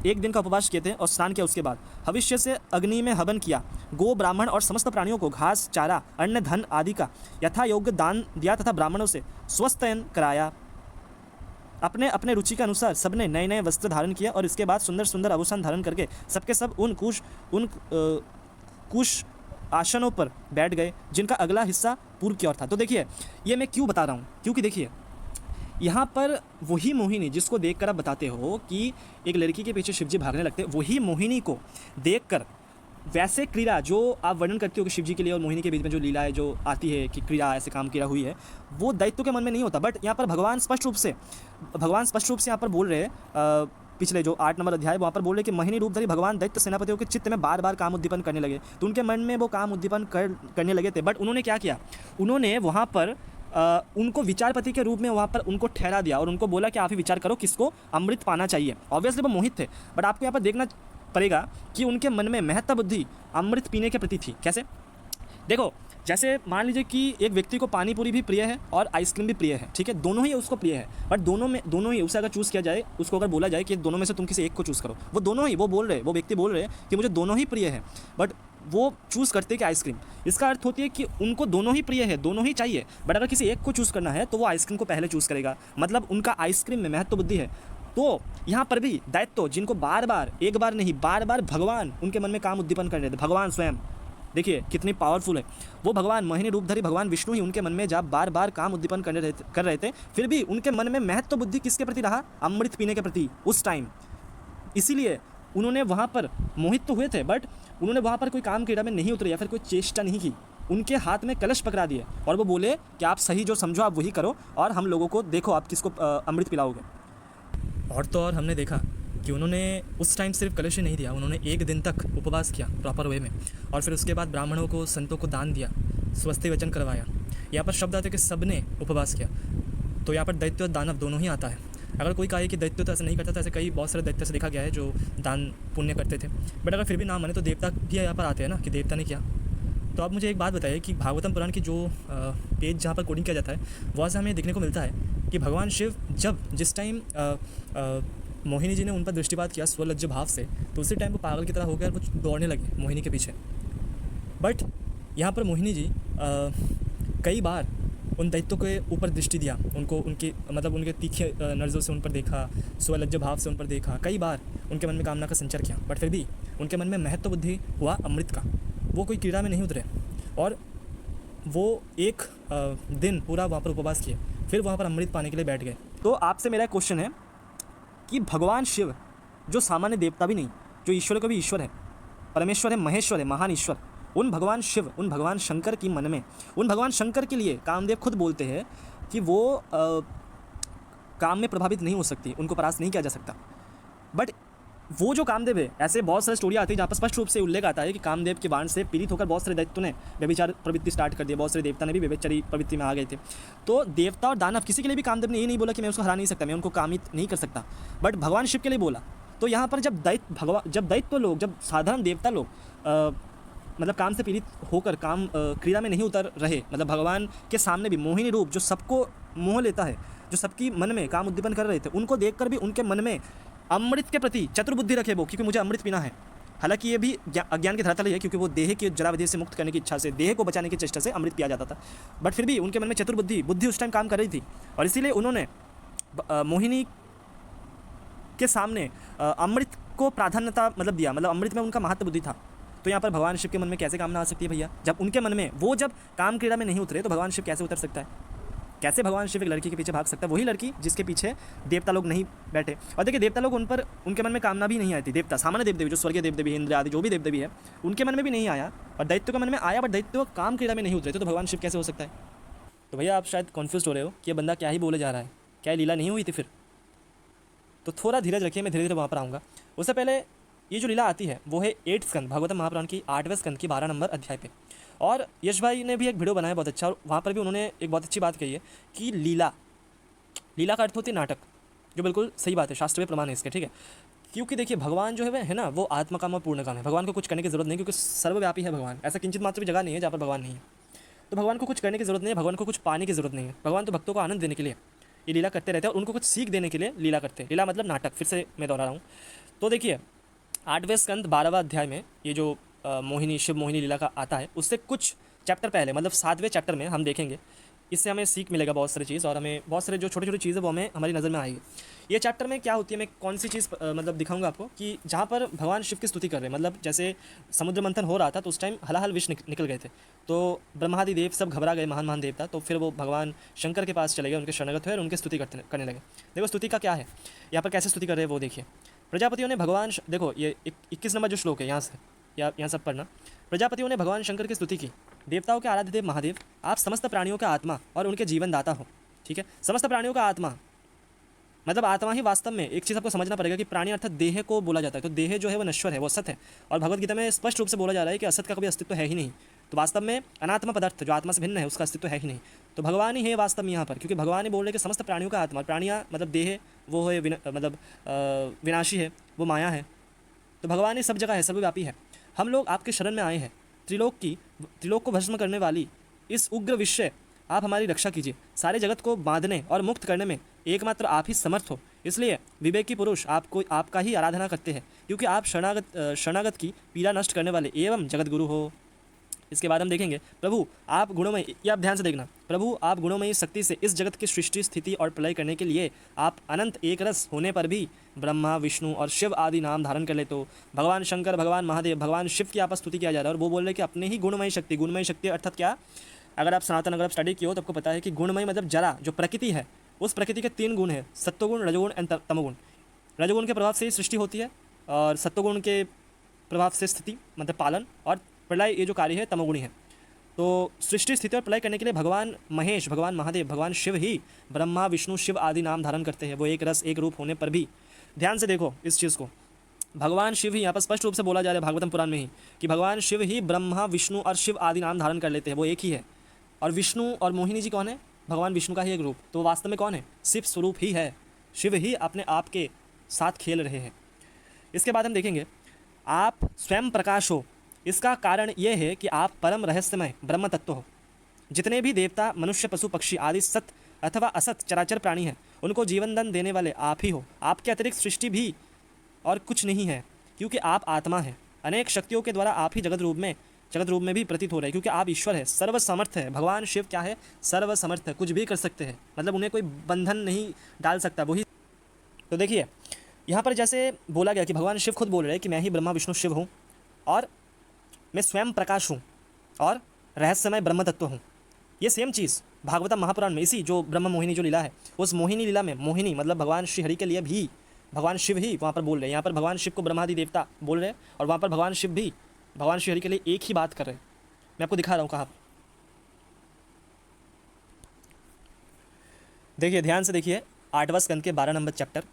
Speaker 3: 1 दिन का उपवास किए थे और स्नान किया। उसके बाद भविष्य से अग्नि में हवन किया। गो, ब्राह्मण और समस्त प्राणियों को घास, चारा, अन्न, धन आदि का यथा योग्य दान दिया तथा ब्राह्मणों से स्वस्थयन कराया। अपने अपने रुचि के अनुसार सबने नए नए वस्त्र धारण किया और इसके बाद सुंदर सुंदर आभूषण धारण करके सबके सब उन कुश आसनों पर बैठ गए जिनका अगला हिस्सा पूर्व की ओर था। तो देखिए ये मैं क्यों बता रहा हूँ, क्योंकि देखिए यहाँ पर वही मोहिनी जिसको देखकर आप बताते हो कि एक लड़की के पीछे शिवजी भागने लगते, वही मोहिनी को देखकर वैसे क्रीड़ा जो आप वर्णन करते हो कि शिवजी के लिए और मोहिनी के बीच में जो लीला है, जो आती है कि क्रीड़ा ऐसे काम किया हुई है, वो दैत्यों के मन में नहीं होता। बट यहाँ पर भगवान स्पष्ट रूप से यहाँ पर बोल रहे हैं पिछले जो 8 नंबर अध्याय, वहाँ पर बोल रहे कि मोहिनी रूपधारी भगवान दैत्य सेनापतियों के चित्त में बार बार काम उद्दीपन करने लगे। तो उनके मन में वो काम उद्दीपन करने लगे थे, बट उन्होंने क्या किया, उन्होंने वहाँ पर उनको विचारपति के रूप में वहाँ पर उनको ठहरा दिया और उनको बोला कि आप ही विचार करो किसको अमृत पाना चाहिए। ऑब्वियसली वो मोहित थे, बट आपको यहाँ पर देखना पड़ेगा कि उनके मन में महत्ता बुद्धि अमृत पीने के प्रति थी। कैसे? देखो, जैसे मान लीजिए कि एक व्यक्ति को पानी पूरी भी प्रिय है और आइसक्रीम भी प्रिय है, ठीक है, दोनों ही उसको प्रिय है, बट दोनों ही उसे अगर चूज़ किया जाए, उसको अगर बोला जाए कि दोनों में से तुम किसी एक को चूज़ करो, वो दोनों ही वो व्यक्ति बोल रहे कि मुझे दोनों ही प्रिय है, बट वो चूज़ करते कि आइसक्रीम। इसका अर्थ होती है कि उनको दोनों ही प्रिय है, दोनों ही चाहिए, बट अगर किसी एक को चूज़ करना है तो वो आइसक्रीम को पहले चूज़ करेगा, मतलब उनका आइसक्रीम में महत्व बुद्धि है। तो यहाँ पर भी दायित्व, जिनको बार बार, एक बार नहीं बार बार भगवान उनके मन में काम उद्दीपन कर रहे थे, भगवान स्वयं, देखिए कितनी पावरफुल है वो भगवान, मोहिनी रूपधारी भगवान विष्णु ही उनके मन में जब बार बार काम उद्दीपन कर रहे थे, फिर भी उनके मन में महत्व बुद्धि किसके प्रति रहा? अमृत पीने के प्रति उस टाइम। इसीलिए उन्होंने वहाँ पर मोहित तो हुए थे, बट उन्होंने वहाँ पर कोई काम क्रीड़ा में नहीं उतरे या फिर कोई चेष्टा नहीं की। उनके हाथ में कलश पकड़ा दिए और वो बोले कि आप सही जो समझो आप वही करो और हम लोगों को देखो आप किसको अमृत पिलाओगे। और तो और हमने देखा कि उन्होंने उस टाइम सिर्फ कलश ही नहीं दिया, उन्होंने 1 दिन तक उपवास किया प्रॉपर वे में, और फिर उसके बाद ब्राह्मणों को, संतों को दान दिया, स्वस्ति वचन करवाया। यहाँ पर शब्द आते हैं कि सब ने उपवास किया। तो यहाँ पर दैत्य और दानव दोनों ही आता है। अगर कोई कहे कि दैत्य तो ऐसा नहीं करता, तो ऐसे कई बहुत सारे दैत्य से देखा गया है जो दान पुण्य करते थे, बट अगर फिर भी ना माने तो देवता भी यहाँ पर आते हैं ना, कि देवता ने किया। तो आप मुझे एक बात बताइए कि भागवतम पुराण की जो पेज जहाँ पर कोडिंग किया जाता है, वहाँ से हमें देखने को मिलता है कि भगवान शिव जिस टाइम मोहिनी जी ने उन पर दृष्टिपात किया स्वलज्ज भाव से, तो उसी टाइम वो पागल की तरह हो गए और वो दौड़ने लगे मोहिनी के पीछे। बट यहाँ पर मोहिनी जी कई बार उन दैत्यों के ऊपर दृष्टि दिया, उनके तीखे नज़रों से उन पर देखा, स्वलज्ज भाव से उन पर देखा, कई बार उनके मन में कामना का संचार किया, बट फिर भी उनके मन में महत्व बुद्धि हुआ अमृत का। वो कोई क्रीड़ा में नहीं उतरे और वो एक दिन पूरा वहाँ पर उपवास किए, फिर वहाँ पर अमृत पाने के लिए बैठ गए। तो आपसे मेरा क्वेश्चन है कि भगवान शिव जो सामान्य देवता भी नहीं, जो ईश्वर को भी ईश्वर है, परमेश्वर है, महेश्वर है, महान ईश्वर, उन भगवान शिव, उन भगवान शंकर की मन में, उन भगवान शंकर के लिए कामदेव खुद बोलते हैं कि वो काम में प्रभावित नहीं हो सकती, उनको परास्त नहीं किया जा सकता। बट वो जो कामदेव है, ऐसे बहुत सारी स्टोरी आती है जहाँ पर स्पष्ट रूप से उल्लेख आता है कि कामदेव के बाण से पीड़ित होकर बहुत सारे दैत्यों ने व्यभिचार प्रवृत्ति स्टार्ट कर दी, बहुत सारे देवता ने भी व्यभिचारी प्रवृत्ति में आ गए थे। तो देवता और दानव किसी के लिए भी कामदेव ने ये नहीं बोला कि मैं उसको हरा नहीं सकता, मैं उनको कामित नहीं कर सकता, बट भगवान शिव के लिए बोला। तो यहाँ पर जब दैत्य लोग, जब साधारण देवता लोग मतलब काम से पीड़ित होकर काम क्रीड़ा में नहीं उतर रहे, मतलब भगवान के सामने भी मोहिनी रूप जो सबको मोह लेता है, जो सबकी मन में काम उद्दीपन कर रहे थे, उनको देखकर भी उनके मन में अमृत के प्रति चतुर्बुद्धि रखे वो, क्योंकि मुझे अमृत पीना है। हालांकि ये भी अज्ञान की धरातल ही है, क्योंकि वो देह की जरावधि से मुक्त करने की इच्छा से, देह को बचाने की चेष्टा से अमृत पिया जाता था, बट फिर भी उनके मन में बुद्धि उस टाइम काम कर रही थी, और इसीलिए उन्होंने मोहिनी के सामने अमृत को प्राधान्यता मतलब दिया, मतलब अमृत में उनका महत्व बुद्धि था। तो यहाँ पर भगवान शिव के मन में कैसे कामना आ सकती है भैया? जब उनके मन में वो जब काम क्रीड़ा में नहीं उतरे, तो भगवान शिव कैसे उतर सकता है? कैसे भगवान शिव एक लड़की के पीछे भाग सकता है? वही लड़की जिसके पीछे देवता लोग नहीं बैठे। और देखिए देवता लोग उनके मन में कामना भी नहीं आई थी। देवता, सामान्य देवदेवी जो स्वर्गीय देवदेवी, इंद्र आदि जो भी देवदेवी है, उनके मन में भी नहीं आया, और दैत्य के मन में आया, बट दैत्य काम क्रीड़ा में नहीं उतरे, तो भगवान शिव कैसे हो सकता है? तो भैया आप शायद कन्फ्यूज हो रहे हो कि ये बंदा क्या ही बोले जा रहा है, क्या लीला नहीं हुई थी फिर? तो थोड़ा धीरज रखिए, मैं धीरे धीरे वहाँ पर आऊँगा। उससे पहले ये जो लीला आती है वो है 8 स्कंद, भागवतम महापुराण की 8वें स्कंद की 12 नंबर अध्याय पे। और यश भाई ने भी एक वीडियो बनाया बहुत अच्छा, और वहाँ पर भी उन्होंने एक बहुत अच्छी बात कही है कि लीला का अर्थ होती है नाटक, जो बिल्कुल सही बात है, शास्त्र में प्रमाण है इसके, ठीक है। क्योंकि देखिए भगवान जो है ना, वो आत्मा काम और पूर्ण काम है, भगवान को कुछ करने की जरूरत नहीं, क्योंकि सर्वव्यापी है भगवान, ऐसा किंचित मात्र भी जगह नहीं है जहाँ पर भगवान नहीं है। तो भगवान को कुछ करने की जरूरत नहीं है, भगवान को कुछ पाने की जरूरत नहीं है, भगवान तो भक्तों को आनंद देने के लिए ये लीला करते रहते हैं, और उनको कुछ सीख देने के लिए लीला करते हैं। लीला मतलब नाटक, फिर से मैं दोहरा रहा हूँ। तो देखिए 8वें स्कंद 12वां अध्याय में ये जो शिव मोहिनी लीला का आता है, उससे कुछ चैप्टर पहले, मतलब 7वें चैप्टर में हम देखेंगे, इससे हमें सीख मिलेगा बहुत सारी चीज़, और हमें बहुत सारे जो छोटी छोटी चीज़ें वो हमें हमारी नज़र में आएगी। ये चैप्टर में क्या होती है, मैं कौन सी चीज़ मतलब दिखाऊंगा आपको, कि जहाँ पर भगवान शिव की स्तुति कर रहे हैं, मतलब जैसे समुद्र मंथन हो रहा था तो उस टाइम हलाहल विष निकल गए थे, तो ब्रह्मादि देव सब घबरा गए, महान देवता, तो फिर वो भगवान शंकर के पास चले गए, उनके शरणगत हुए और उनकी स्तुति करने लगे। देखो स्तुति का क्या है, यहाँ पर कैसे स्तुति कर रहे हैं वो देखिए। प्रजापतियों ने भगवान, देखो ये 21 नंबर जो श्लोक है, यहाँ सब पढ़ना। प्रजापतियों ने भगवान शंकर की स्तुति की। देवताओं के आराध्य देव महादेव, आप समस्त प्राणियों का आत्मा और उनके जीवन दाता हो, ठीक है। समस्त प्राणियों का आत्मा मतलब आत्मा ही वास्तव में, एक चीज़ आपको समझना पड़ेगा कि प्राणी अर्थात देह को बोला जाता है, तो देह जो है वो नश्वर है, वो असत है। और भगवत गीता में स्पष्ट रूप से बोला जा रहा है कि असत का कभी अस्तित्व है ही नहीं। तो वास्तव में अनात्मा पदार्थ जो आत्मा से भिन्न है उसका अस्तित्व है ही नहीं। तो भगवान ही है वास्तव में यहाँ पर, क्योंकि भगवान ही बोल रहे कि समस्त प्राणियों का आत्मा, प्राणियाँ मतलब देह वो है विनाशी है, वो माया है। तो भगवान ही सब जगह है, सर्वव्यापी है। हम लोग आपके शरण में आए हैं। त्रिलोक को भस्म करने वाली इस उग्र विषय आप हमारी रक्षा कीजिए। सारे जगत को बांधने और मुक्त करने में एकमात्र आप ही समर्थ हो, इसलिए विवेकी पुरुष आपका ही आराधना करते हैं, क्योंकि आप शरणागत की पीड़ा नष्ट करने वाले एवं जगत गुरु हो। इसके बाद हम देखेंगे, प्रभु आप गुणमय, ये आप ध्यान से देखना, प्रभु आप गुणमयी शक्ति से इस जगत की सृष्टि स्थिति और प्रलय करने के लिए आप अनंत एक रस होने पर भी ब्रह्मा विष्णु और शिव आदि नाम धारण कर ले। तो भगवान शंकर, भगवान महादेव, भगवान शिव की आपस स्तुति किया जा रहा है और वो बोल रहे कि अपने ही गुणमयी शक्ति अर्थात क्या, अगर आप सनातन अगर आप स्टडी किए हो तो आपको पता है कि गुणमयी मतलब जरा जो प्रकृति है, उस प्रकृति के 3 गुण है, सत्वगुण, रजोगुण एंड तमोगुण। रजोगुण के प्रभाव से ही सृष्टि होती है और सत्वगुण के प्रभाव से स्थिति मतलब पालन, और प्रलय ये जो कार्य है तमोगुणी है। तो सृष्टि स्थिति और प्रलय करने के लिए भगवान महेश, भगवान महादेव, भगवान शिव ही ब्रह्मा विष्णु शिव आदि नाम धारण करते हैं, वो एक रस एक रूप होने पर भी। ध्यान से देखो इस चीज़ को, भगवान शिव ही यहाँ पर स्पष्ट रूप से बोला जा रहा है भागवतम पुराण में ही कि भगवान शिव ही ब्रह्मा विष्णु और शिव आदि नाम धारण कर लेते हैं, वो एक ही है। और विष्णु और मोहिनी जी कौन है? भगवान विष्णु का ही एक रूप, तो वास्तव में कौन है? शिव स्वरूप ही है। शिव ही अपने आप के साथ खेल रहे हैं। इसके बाद हम देखेंगे, आप स्वयं प्रकाश हो, इसका कारण यह है कि आप परम रहस्यमय ब्रह्म तत्व हो। जितने भी देवता, मनुष्य, पशु, पक्षी आदि सत अथवा असत चराचर प्राणी हैं, उनको जीवन दान देने वाले आप ही हो। आपके अतिरिक्त सृष्टि भी और कुछ नहीं है, क्योंकि आप आत्मा हैं। अनेक शक्तियों के द्वारा आप ही जगत रूप में भी प्रतीत हो रहे हैं, क्योंकि आप ईश्वर है, सर्वसमर्थ है। भगवान शिव क्या है? सर्वसमर्थ है, कुछ भी कर सकते हैं, मतलब उन्हें कोई बंधन नहीं डाल सकता, वही। तो देखिए यहाँ पर जैसे बोला गया कि भगवान शिव खुद बोल रहे हैं कि मैं ही ब्रह्मा विष्णु शिव हूँ और मैं स्वयं प्रकाश हूँ और रहस्यमय ब्रह्म तत्व हूँ। ये सेम चीज़ भागवतम महापुराण में, इसी जो ब्रह्म मोहिनी जो लीला है, उस मोहिनी लीला में मोहिनी मतलब भगवान श्री हरि के लिए भी भगवान शिव ही वहाँ पर बोल रहे हैं। यहाँ पर भगवान शिव को ब्रह्मादि देवता बोल रहे हैं और वहाँ पर भगवान शिव भी भगवान श्री हरि के लिए एक ही बात कर रहे हैं। मैं आपको दिखा रहा हूँ कहाँ। देखिए ध्यान से देखिए, 8वां स्कंद के 12 नंबर चैप्टर,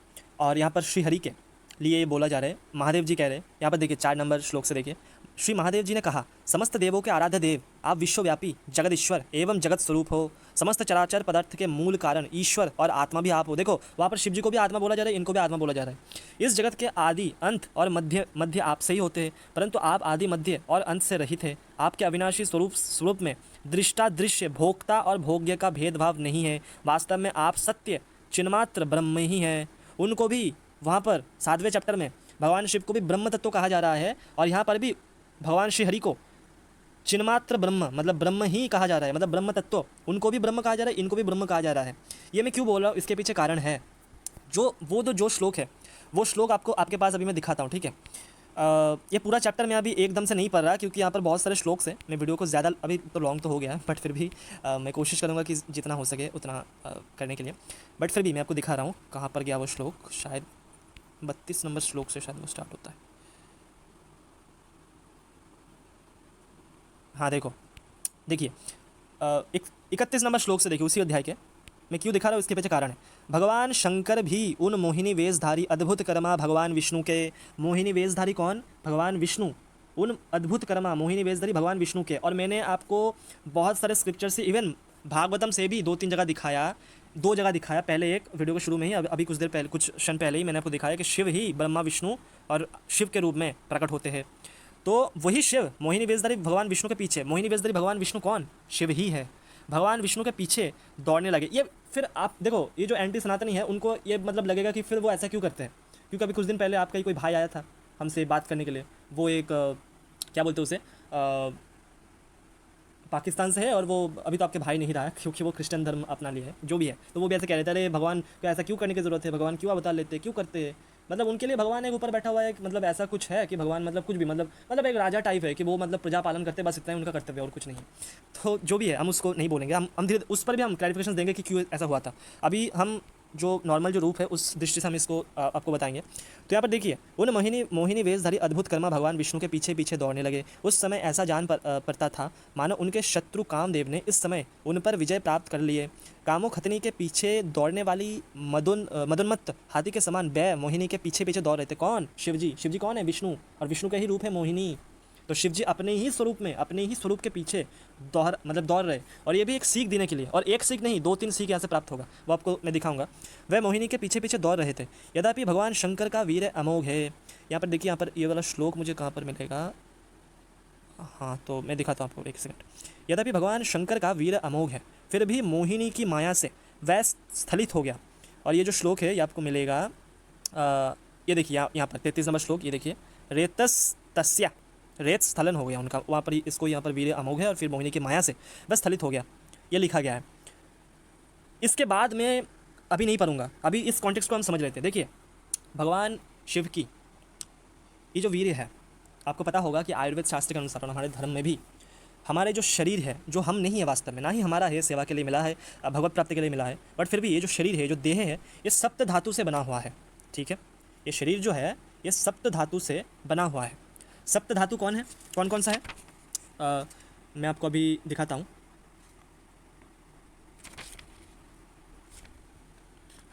Speaker 3: और यहाँ पर श्री हरि के लिए ये बोला जा रहा है। महादेव जी कह रहे हैं यहाँ पर, देखिए 4 नंबर श्लोक से देखिए, श्री महादेव जी ने कहा, समस्त देवों के आराध्य देव आप विश्वव्यापी जगदीश्वर एवं जगत स्वरूप हो। समस्त चराचर पदार्थ के मूल कारण ईश्वर और आत्मा भी आप हो। देखो वहाँ पर शिव जी को भी आत्मा बोला जा रहा है, इनको भी आत्मा बोला जा रहा है। इस जगत के आदि अंत और मध्य आपसे ही होते हैं, परंतु आप आदि मध्य और अंत से रहित है। आपके अविनाशी स्वरूप में दृष्टा दृश्य, भोक्ता और भोग्य का भेदभाव नहीं है। वास्तव में आप सत्य चिन्मात्र ब्रह्म ही हैं। उनको भी वहाँ पर 7वें चैप्टर में भगवान शिव को भी ब्रह्म तत्व कहा जा रहा है, और यहाँ पर भी भगवान श्री हरि को चिन्मात्र ब्रह्म मतलब ब्रह्म ही कहा जा रहा है, मतलब ब्रह्म तत्व। उनको भी ब्रह्म कहा जा रहा है, इनको भी ब्रह्म कहा जा रहा है। ये मैं क्यों बोल रहा हूँ, इसके पीछे कारण है। जो श्लोक है, वो श्लोक आपको आपके पास अभी मैं दिखाता हूँ, ठीक है। ये पूरा चैप्टर मैं अभी एकदम से नहीं पढ़ रहा, क्योंकि यहाँ पर बहुत सारे श्लोक हैं। मैं वीडियो को ज़्यादा अभी तो लॉन्ग तो हो गया है, बट फिर भी मैं कोशिश करूँगा कि जितना हो सके उतना करने के लिए। बट फिर भी मैं आपको दिखा रहा हूँ कहाँ पर गया वो श्लोक। शायद 32 नंबर श्लोक से शायद वो स्टार्ट होता है। हाँ देखिए 31 नंबर श्लोक से देखिए, उसी अध्याय के। मैं क्यों दिखा रहा हूँ, इसके पीछे कारण है। भगवान शंकर भी उन मोहिनी वेशधारी अद्भुत कर्मा भगवान विष्णु के, मोहिनी वेशधारी कौन? भगवान विष्णु। उन अद्भुत कर्मा मोहिनी वेशधारी भगवान विष्णु के। और मैंने आपको बहुत सारे स्क्रिप्चर से, इवन भागवतम से भी 2-3 जगह दिखाया, 2 जगह दिखाया। पहले एक वीडियो के शुरू में ही, अभी कुछ क्षण पहले ही मैंने आपको दिखाया कि शिव ही ब्रह्मा विष्णु और शिव के रूप में प्रकट होते हैं। तो वही शिव मोहिनी वेशधारी भगवान विष्णु के पीछे, मोहिनी वेशधारी भगवान विष्णु कौन? शिव ही है। भगवान विष्णु के पीछे दौड़ने लगे। ये फिर आप देखो, ये जो एंटी सनातनी है उनको ये मतलब लगेगा कि फिर वो ऐसा क्यों करते हैं, क्योंकि अभी कुछ दिन पहले आपका ही कोई भाई आया था हमसे बात करने के लिए। वो एक क्या बोलते हैं उसे, पाकिस्तान से है, और वो अभी तो आपके भाई नहीं रहा है क्योंकि वो क्रिश्चियन धर्म अपना लिया है, जो भी है। तो वो भी ऐसे कह रहे थे, अरे भगवान को ऐसा क्यों करने की ज़रूरत है, भगवान क्यों अवतार लेते, क्यों करते हैं। मतलब उनके लिए भगवान एक ऊपर बैठा हुआ है, मतलब ऐसा कुछ है कि भगवान मतलब कुछ भी मतलब एक राजा टाइप है कि वो मतलब प्रजा पालन करते, बस इतना ही उनका कर्तव्य और कुछ नहीं। तो जो भी है हम उसको नहीं बोलेंगे, हम धीरे उस पर भी हम क्लैरिफिकेशन देंगे कि क्यों ऐसा हुआ था। अभी हम जो नॉर्मल जो रूप है उस दृष्टि से हम इसको आपको बताएंगे। तो यहाँ पर देखिए, उन मोहिनी वेशधारी अद्भुत कर्मा भगवान विष्णु के पीछे पीछे दौड़ने लगे। उस समय ऐसा जान पड़ता था मानो उनके शत्रु कामदेव ने इस समय उन पर विजय प्राप्त कर लिए। कामो खतनी के पीछे दौड़ने वाली मदोन्मत्त हाथी के समान बै मोहिनी के पीछे पीछे दौड़ रहे थे। कौन? शिवजी। शिवजी कौन है? विष्णु, और विष्णु का ही रूप है मोहिनी। तो शिव जी अपने ही स्वरूप के पीछे दौड़ रहे। और ये भी एक सीख देने के लिए, और एक सीख नहीं 2-3 सीख यहाँ से प्राप्त होगा, वो आपको मैं दिखाऊंगा। वह मोहिनी के पीछे पीछे दौड़ रहे थे। यद्यपि भगवान शंकर का वीर अमोघ है। यहाँ पर देखिए, यहाँ पर ये वाला श्लोक मुझे कहाँ पर मिलेगा, हाँ तो मैं दिखाता हूँ आपको, एक सेकंड। यद्यपि भगवान शंकर का वीर अमोघ है, फिर भी मोहिनी की माया से वह स्थलित हो गया। और ये जो श्लोक है ये आपको मिलेगा, ये देखिए यहाँ पर 33 नंबर श्लोक, ये देखिए, रेतस तस्या, रेत स्थलन हो गया उनका, वहाँ पर इसको यहाँ पर वीर अमोघ है और फिर मोहिनी की माया से वह स्थलित हो गया, ये लिखा गया है। इसके बाद मैं अभी नहीं पढ़ूंगा, अभी इस कॉन्टेक्स्ट को हम समझ लेते हैं। देखिए, भगवान शिव की ये जो वीर है, आपको पता होगा कि आयुर्वेद शास्त्र के अनुसार और हमारे धर्म में भी हमारे जो शरीर है, जो हम नहीं है वास्तव में, ना ही हमारा है, सेवा के लिए मिला है, भगवत प्राप्ति के लिए मिला है, बट फिर भी ये जो शरीर है, जो देह है, ये सप्त धातु से बना हुआ है। ठीक है, ये शरीर जो है ये सप्त धातु से बना हुआ है। सप्त धातु कौन है, कौन कौन सा है, मैं आपको अभी दिखाता हूँ।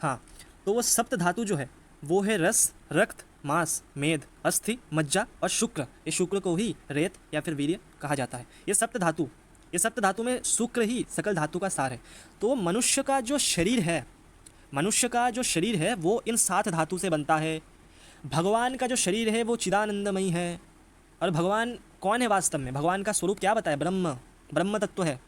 Speaker 3: हाँ, तो वो सप्त धातु जो है वो है रस, रक्त, मांस, मेद, अस्थि, मज्जा और शुक्र। ये शुक्र को ही रेत या फिर वीर्य कहा जाता है। ये सप्त धातु में शुक्र ही सकल धातु का सार है। तो मनुष्य का जो शरीर है वो इन 7 धातु से बनता है। भगवान का जो शरीर है वो चिदानंदमयी है। और भगवान कौन है वास्तव में? भगवान का स्वरूप क्या बताया? ब्रह्म तत्व है।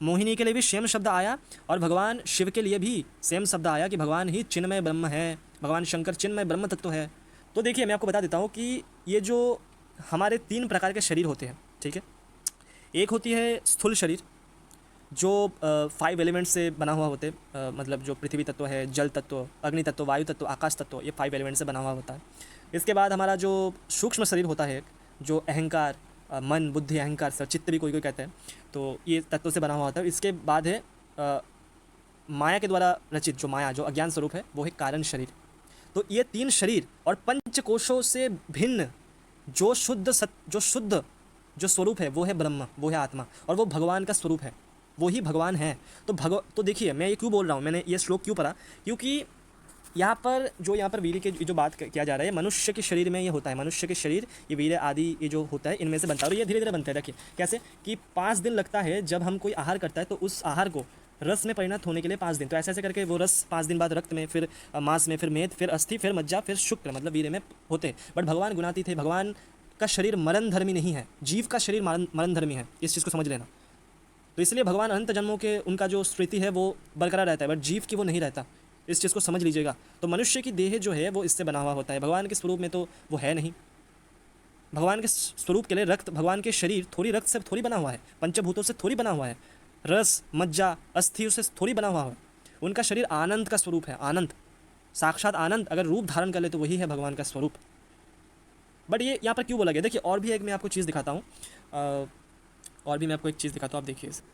Speaker 3: मोहिनी के लिए भी सेम शब्द आया और भगवान शिव के लिए भी सेम शब्द आया कि भगवान ही चिन्मय ब्रह्म है, भगवान शंकर चिन्मय ब्रह्म तत्व है। तो देखिए, मैं आपको बता देता हूँ कि ये जो हमारे 3 प्रकार के शरीर होते हैं, ठीक है। एक होती है स्थूल शरीर, जो 5 एलिमेंट से बना हुआ होते हैं, मतलब जो पृथ्वी तत्व है, जल तत्व, अग्नि तत्व, वायु तत्व, आकाश तत्व, ये 5 एलिमेंट से बना हुआ होता है। इसके बाद हमारा जो सूक्ष्म शरीर होता है, जो अहंकार, मन, बुद्धि, अहंकार, चित्त भी कोई कहते हैं, तो ये तत्वों से बना हुआ होता है। इसके बाद है माया के द्वारा रचित, जो माया, जो अज्ञान स्वरूप है, वो है कारण शरीर। तो ये 3 शरीर और 5 कोशों से भिन्न जो शुद्ध जो स्वरूप है वो है ब्रह्म, वो है आत्मा, और वो भगवान का स्वरूप है, वो ही भगवान है। तो देखिए, मैं ये क्यों बोल रहा हूँ, मैंने ये श्लोक क्यों पढ़ा, क्योंकि यहाँ पर वीर्य की जो बात किया जा रहा है, मनुष्य के शरीर में ये होता है। मनुष्य के शरीर, ये वीर्य आदि ये जो होता है, इनमें से बनता है और ये धीरे धीरे बनता है। देखिए कैसे कि 5 दिन लगता है जब हम कोई आहार करता है, तो उस आहार को रस में परिणत होने के लिए 5 दिन, तो ऐसे करके वो रस 5 दिन बाद रक्त में, फिर मांस में, फिर मेद, फिर अस्थि, फिर मज्जा, फिर शुक्र, मतलब वीर्य में होते। बट भगवान गुणातीत थे। भगवान का शरीर मरण धर्मी नहीं है, जीव का शरीर मरण धर्मी है, इस चीज़ को समझ लेना। तो इसलिए भगवान अनंत जन्मों के उनका जो स्मृति है वो बरकरार रहता है, बट जीव की वो नहीं रहता, इस चीज़ को समझ लीजिएगा। तो मनुष्य की देह जो है वो इससे बना हुआ होता है, भगवान के स्वरूप में तो वो है नहीं। भगवान के स्वरूप के लिए रक्त, भगवान के शरीर थोड़ी रक्त से थोड़ी बना हुआ है, पंचभूतों से थोड़ी बना हुआ है, रस, मज्जा, अस्थि से थोड़ी बना हुआ है। उनका शरीर आनंद का स्वरूप है, आनंद, साक्षात आनंद अगर रूप धारण कर ले तो वही है भगवान का स्वरूप। बट ये यहाँ पर क्यों बोला गया? देखिए, और भी एक मैं आपको चीज़ दिखाता हूँ, आप देखिए इसे।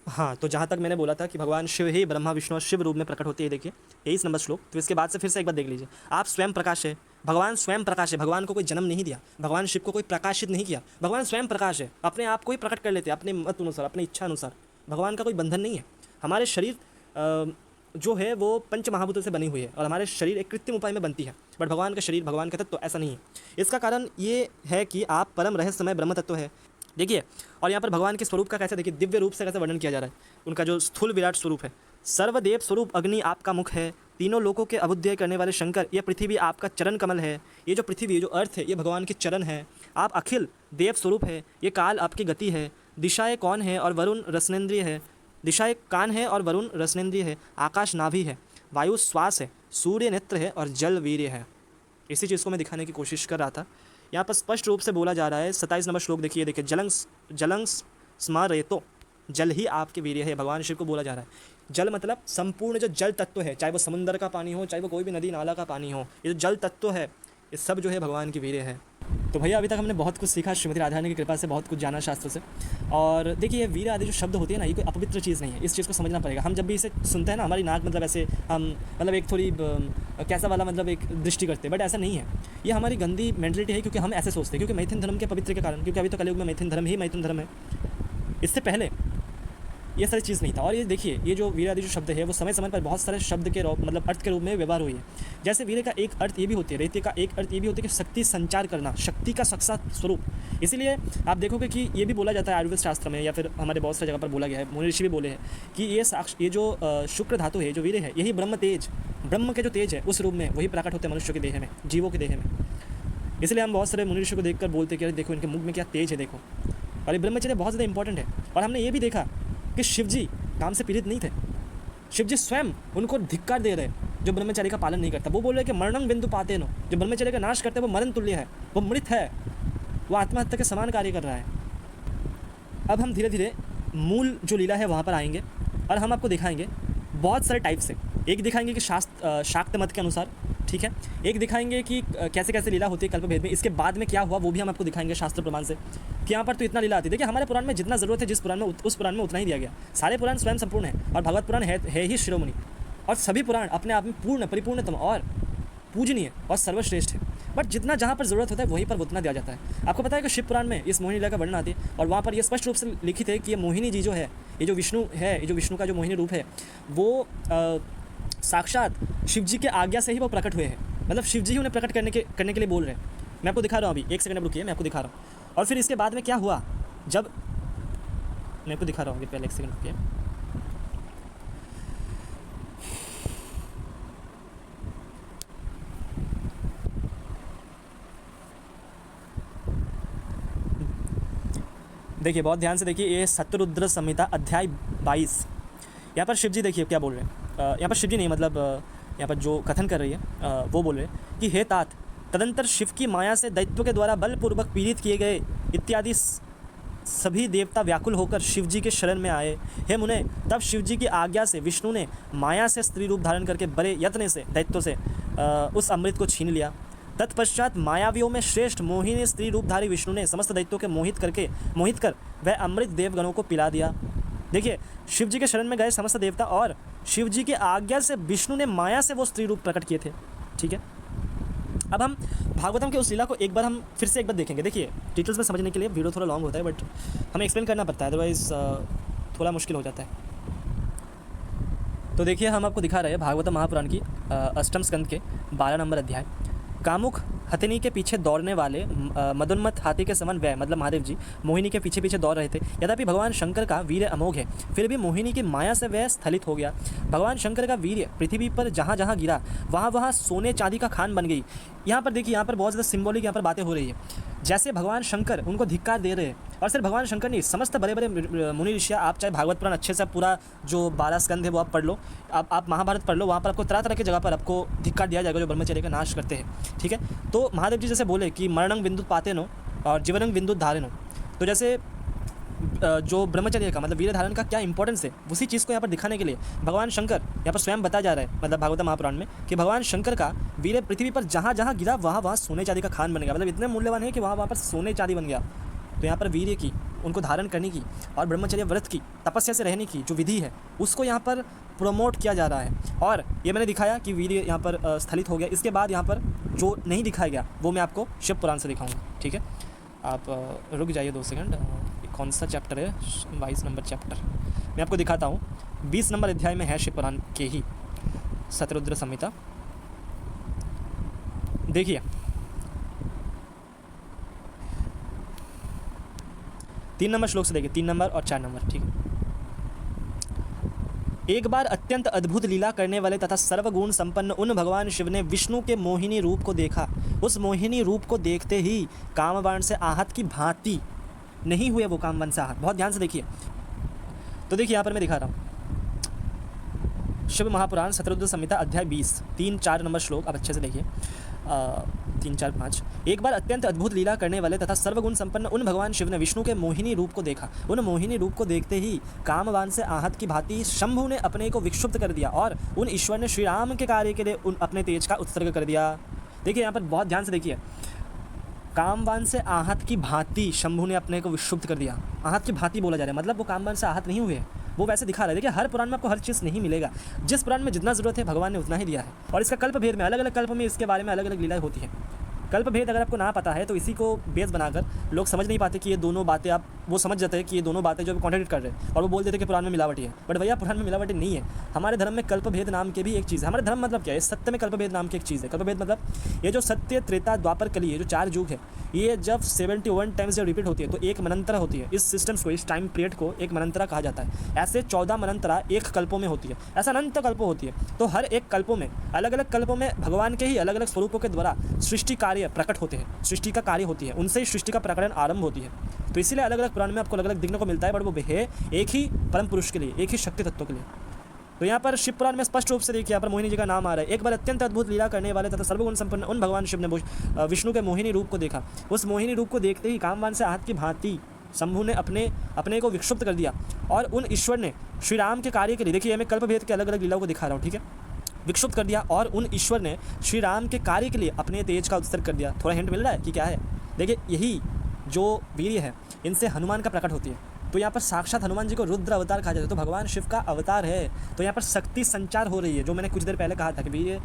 Speaker 3: हाँ, तो जहाँ तक मैंने बोला था कि भगवान शिव ही ब्रह्मा विष्णु और शिव रूप में प्रकट होते हैं, देखिए 23 नंबर श्लोक। तो इसके बाद से फिर से एक बार देख लीजिए, आप स्वयं प्रकाश है, भगवान स्वयं प्रकाश है। भगवान को कोई जन्म नहीं दिया, भगवान शिव को कोई प्रकाशित नहीं किया, भगवान स्वयं प्रकाश है, अपने आप को ही प्रकट कर लेते हैं अपने मत अनुसार, अपनी इच्छा अनुसार। भगवान का कोई बंधन नहीं है। हमारे शरीर जो है वो पंच महाभूतों से बनी हुई है और हमारे शरीर एक कृत्रिम उपाय में बनती है, बट भगवान का शरीर, भगवान का तत्व ऐसा नहीं है। इसका कारण ये है कि आप परम रहस्यमय ब्रह्म तत्व है। देखिए, और यहाँ पर भगवान के स्वरूप का कैसे, देखिए दिव्य रूप से कैसे वर्णन किया जा रहा है। उनका जो स्थूल विराट स्वरूप है, सर्वदेव स्वरूप अग्नि आपका मुख है, तीनों लोकों के अभुद्य करने वाले शंकर, ये पृथ्वी आपका चरण कमल है। ये जो पृथ्वी, जो अर्थ है, ये भगवान के चरण है। आप अखिल देव स्वरूप है, ये काल आपकी गति है। दिशाएं कौन है और वरुण रसनेन्द्रिय है, दिशाएं कान है और वरुण रसनेन्द्रिय है। आकाश नाभि है, वायु श्वास है, सूर्य नेत्र है और जल वीर्य है। इसी चीज़ को मैं दिखाने की कोशिश कर रहा था। यहाँ पर स्पष्ट रूप से बोला जा रहा है, 27 नंबर श्लोक देखिए, जलंग स्मरेतो, जल ही आपके वीर्य है। भगवान शिव को बोला जा रहा है। जल मतलब संपूर्ण जो जल तत्व है, चाहे वो समुंदर का पानी हो, चाहे वो कोई भी नदी नाला का पानी हो, ये जो जल तत्व है, ये सब जो है भगवान की वीर्य है। तो भैया अभी तक हमने बहुत कुछ सीखा श्रीमती राधा रानी की कृपा से, बहुत कुछ जाना शास्त्रों से। और देखिए ये वीर आदि जो शब्द होती है ना, ये कोई अपवित्र चीज़ नहीं है, इस चीज़ को समझना पड़ेगा। हम जब भी इसे सुनते हैं ना, हमारी नाक मतलब ऐसे हम मतलब एक थोड़ी कैसा वाला मतलब एक दृष्टि करते हैं, बट ऐसा नहीं है। ये हमारी गंदी मेंटलिटी है, क्योंकि हम ऐसे सोचते हैं, क्योंकि मैथुन धर्म के पवित्र के कारण, क्योंकि अभी तो कलयुग में मैथुन धर्म ही मैथुन धर्म है। इससे पहले ये सारी चीज़ नहीं था। और ये देखिए ये जो वीर आदि जो शब्द है वो समय समय पर बहुत सारे शब्द के मतलब अर्थ के रूप में व्यवहार हुई है। जैसे वीर का एक अर्थ ये भी होती है, रैत्य का एक अर्थ ये भी होती है कि शक्ति संचार करना, शक्ति का साक्षात स्वरूप। इसीलिए आप देखोगे कि ये भी बोला जाता है आयुर्वेद शास्त्र में, या फिर हमारे बहुत सारी जगह पर बोला गया है, मुनि ऋषि भी बोले हैं कि ये जो शुक्र धातु है, जो वीर है, यही ब्रह्म तेज, ब्रह्म के जो तेज है उस रूप में वही प्रकट होते हैं मनुष्य के देह में, जीवों के देह में। इसलिए हम बहुत सारे मुनि ऋषि को देखकर बोलते हैं कि अरे देखो इनके मुख में क्या तेज है, देखो। और ये ब्रह्मचर्य बहुत ज़्यादा इंपॉर्टेंट है। और हमने ये भी देखा कि शिव जी काम से पीड़ित नहीं थे, शिव जी स्वयं उनको धिक्कार दे रहे जो ब्रह्मचर्य का पालन नहीं करता। वो बोल रहे कि मरणं बिंदु पाते नो, जो ब्रह्मचर्य का नाश करते हैं वो मरण तुल्य है, वो मृत है, वो आत्महत्या के समान कार्य कर रहा है। अब हम धीरे धीरे मूल जो लीला है वहाँ पर आएंगे और हम आपको दिखाएंगे बहुत सारे टाइप से। एक दिखाएंगे कि शाक्त मत के अनुसार, ठीक है, एक दिखाएंगे कि कैसे कैसे लीला होती है कल्पभेद में, इसके बाद में क्या हुआ वो भी हम आपको दिखाएंगे शास्त्र प्रमाण से कि यहाँ पर तो इतना लीला आती है। देखिए हमारे पुराण में जितना ज़रूरत है जिस पुराण में, उस पुराण में उतना ही दिया गया। सारे पुराण स्वयं संपूर्ण है और भगवत पुराण है ही शिरोमणि, और सभी पुराण अपने आप में पूर्ण, परिपूर्णतम और पूजनीय और सर्वश्रेष्ठ है। बट जितना जहाँ पर ज़रूरत होता है वहीं पर उतना दिया जाता है। आपको पता है कि शिव पुराण में इस मोहिनी लीला का वर्णन आती है और वहाँ पर यह स्पष्ट रूप से लिखित है कि ये मोहिनी जी जो है, ये जो विष्णु है, ये जो विष्णु का जो मोहिनी रूप है वो साक्षात शिव जी के आज्ञा से ही वो प्रकट हुए हैं। मतलब शिव जी ही उन्हें प्रकट करने के लिए बोल रहे हैं। मैं आपको दिखा रहा हूँ, अभी एक सेकंड रुकिए, मैं आपको दिखा रहा हूँ। और फिर इसके बाद में क्या हुआ, जब मैं आपको दिखा रहा हूँ, पहले एक सेकंड रुकिए। देखिए बहुत ध्यान से देखिए, ये शतरुद्र संहिता अध्याय 22। यहाँ पर शिव जी देखिए क्या बोल रहे हैं। यहाँ पर शिव जी नहीं, मतलब यहाँ पर जो कथन कर रही है वो बोल रहे हैं कि हे तात, तदंतर शिव की माया से दैत्यों के द्वारा बलपूर्वक पीड़ित किए गए इत्यादि सभी देवता व्याकुल होकर शिव जी के शरण में आए। हे मुने, तब शिव जी की आज्ञा से विष्णु ने माया से स्त्री रूप धारण करके बड़े यत्न से दैत्यों से उस अमृत को छीन लिया। तत्पश्चात मायावियों में श्रेष्ठ मोहिनी स्त्री रूपधारी विष्णु ने समस्त दैत्यों के मोहित कर वह अमृत देवगणों को पिला दिया। देखिए शिव जी के शरण में गए समस्त देवता और शिव जी की आज्ञा से विष्णु ने माया से वो स्त्री रूप प्रकट किए थे, ठीक है। अब हम भागवतम के उस लीला को एक बार हम फिर से एक बार देखेंगे। देखिए डिटेल्स में समझने के लिए वीडियो थोड़ा लॉन्ग होता है, बट हमें एक्सप्लेन करना पड़ता है, अदरवाइज़ थोड़ा मुश्किल हो जाता है। तो देखिए हम आपको दिखा रहे हैं भागवतम महापुराण की अष्टम स्कंद के 12 नंबर अध्याय। कामुक हथिनी के पीछे दौड़ने वाले मदोन्मत्त हाथी के समान वह, मतलब महादेव जी, मोहिनी के पीछे पीछे दौड़ रहे थे। यद्यपि भगवान शंकर का वीर्य अमोघ है, फिर भी मोहिनी की माया से वह स्थलित हो गया। भगवान शंकर का वीर्य पृथ्वी पर जहाँ जहाँ गिरा वहाँ वहाँ सोने चांदी का खान बन गई। यहाँ पर देखिए, यहाँ पर बहुत ज़्यादा सिंबॉलिक यहाँ पर बातें हो रही है। जैसे भगवान शंकर उनको धिक्कार दे रहे हैं, और सिर्फ भगवान शंकर नहीं, समस्त बड़े बड़े मुनि ऋषियाँ, आप चाहे भागवत पुराण अच्छे से पूरा जो 12 स्कंद है वो आप पढ़ लो, आप महाभारत पढ़ लो, वहाँ पर आपको तरह तरह की जगह पर आपको धिक्कार दिया जाएगा जो ब्रह्मचर्य का नाश करते हैं, ठीक है। तो महादेव जी जैसे बोले कि मरणं बिंदु पाते नो और जीवनं बिंदु धारे नो, तो जैसे जो ब्रह्मचर्य का मतलब वीर धारण का क्या इंपॉर्टेंस है, उसी चीज़ को यहाँ पर दिखाने के लिए भगवान शंकर यहाँ पर स्वयं बताया जा रहा है, मतलब भागवत महापुराण में, कि भगवान शंकर का वीर पृथ्वी पर जहाँ जहाँ गिरा वहाँ वहाँ सोने चांदी का खान बन गया। मतलब इतने मूल्यवान है कि वहाँ वहाँ पर सोने चांदी बन गया। तो यहाँ पर वीर्य की, उनको धारण करने की और ब्रह्मचर्य व्रत की, तपस्या से रहने की जो विधि है उसको यहाँ पर प्रमोट किया जा रहा है। और ये मैंने दिखाया कि वीर्य यहाँ पर स्थलित हो गया। इसके बाद यहाँ पर जो नहीं दिखाया गया वो मैं आपको शिव पुराण से दिखाऊंगा, ठीक है। आप रुक जाइए 2 सेकंड। कौन सा चैप्टर है? 22 नंबर चैप्टर मैं आपको दिखाता हूँ। 20 नंबर अध्याय में है शिव पुराण के ही शतरुद्र संहिता। देखिए 3 नंबर श्लोक से देखिए, 3 नंबर और 4 नंबर, ठीक है। एक बार अत्यंत अद्भुत लीला करने वाले तथा सर्वगुण संपन्न उन भगवान शिव ने विष्णु के मोहिनी रूप को देखा। उस मोहिनी रूप को देखते ही कामबाण से आहत की भांति नहीं हुए वो कामबाण से आहत। बहुत ध्यान से देखिए। तो देखिए यहाँ पर मैं दिखा रहा हूँ शिव महापुराण शतरुद्र संहिता अध्याय 20 3-4 नंबर श्लोक, आप अच्छे से देखिए। 3-4-5। एक बार अत्यंत अद्भुत लीला करने वाले तथा सर्वगुण संपन्न उन भगवान शिव ने विष्णु के मोहिनी रूप को देखा। उन मोहिनी रूप को देखते ही कामबाण से आहत की भांति शंभु ने अपने को विक्षुब्ध कर दिया और उन ईश्वर ने श्री राम के कार्य के लिए अपने तेज का उत्सर्ग कर दिया। देखिए यहाँ पर बहुत ध्यान से देखिए, कामवान से आहत की भांति शंभु ने अपने को विक्षुब्ध कर दिया। आहत की भांति बोला जा रहा है, मतलब वो कामवान से आहत नहीं हुए हैं, वो वैसे दिखा रहा है। देखिए हर पुराण में आपको हर चीज़ नहीं मिलेगा, जिस पुराण में जितना ज़रूरत है भगवान ने उतना ही दिया है। और इसका कल्प भेद में अलग अलग कल्प में इसके बारे में अलग अलग लीलाएं होती हैं। कल्प भेद अगर आपको ना पता है तो इसी को बेस बनाकर लोग समझ नहीं पाते कि ये दोनों बातें, आप वो समझ जाते हैं कि ये दोनों बातें जो कॉन्ट्रडिक्ट कर रहे हैं, और वो बोल देते हैं कि पुराण में मिलावटी है। बट भैया पुराण में मिलावटी नहीं है। हमारे धर्म में कल्प भेद नाम के भी एक चीज़ है। हमारे धर्म मतलब क्या है? सत्य में कल्प भेद नाम की एक चीज़ है। कल्प भेद मतलब ये जो सत्य, त्रेता, द्वापर, कली, ये जो 4 युग है, ये जब 71 टाइम्स जब रिपीट होती है तो एक मनंतरा होती है। इस सिस्टम्स को, इस टाइम पीरियड को एक मनंतरा कहा जाता है। ऐसे 14 मनंतरा एक कल्पों में होती है, ऐसा अनंत कल्पों होती है। तो हर एक कल्पों में, अलग अलग कल्पों में भगवान के ही अलग अलग स्वरूपों के द्वारा सृष्टि कार्य प्रकट होते हैं, सृष्टि का कार्य होती है, उनसे ही सृष्टि का प्रकरण आरंभ होती है। तो इसीलिए अलग अलग पुराण में आपको अलग अलग देखने को मिलता है, बट वो है एक ही परम पुरुष के लिए, एक ही शक्ति तत्व के लिए। तो यहाँ पर शिव पुराण में स्पष्ट रूप से देखिए, यहाँ पर मोहिनी जी का नाम आ रहा है। एक बार अत्यंत अद्भुत लीला करने वाले तथा सर्वगुण संपन्न उन भगवान शिव ने विष्णु के मोहिनी रूप को देखा। उस मोहिनी रूप को देखते ही कामवान से आहत की भांति शंभु ने अपने को विक्षुब्ध कर दिया, और उन ईश्वर ने श्री राम के कार्य के लिए, देखिए मैं कल्प भेद के अलग अलग लीलाओं को दिखा रहा हूँ, ठीक है, विक्षुब्ध कर दिया, और उन ईश्वर ने श्री राम के कार्य के लिए अपने तेज का उत्सर्ग कर दिया। थोड़ा हिंट मिल रहा है कि क्या है? देखिए यही जो वीर्य है इनसे हनुमान का प्रकट होती है। तो यहाँ पर साक्षात हनुमान जी को रुद्र अवतार कहा जाता है, तो भगवान शिव का अवतार है। तो यहाँ पर शक्ति संचार हो रही है, जो मैंने कुछ देर पहले कहा था कि वीर्य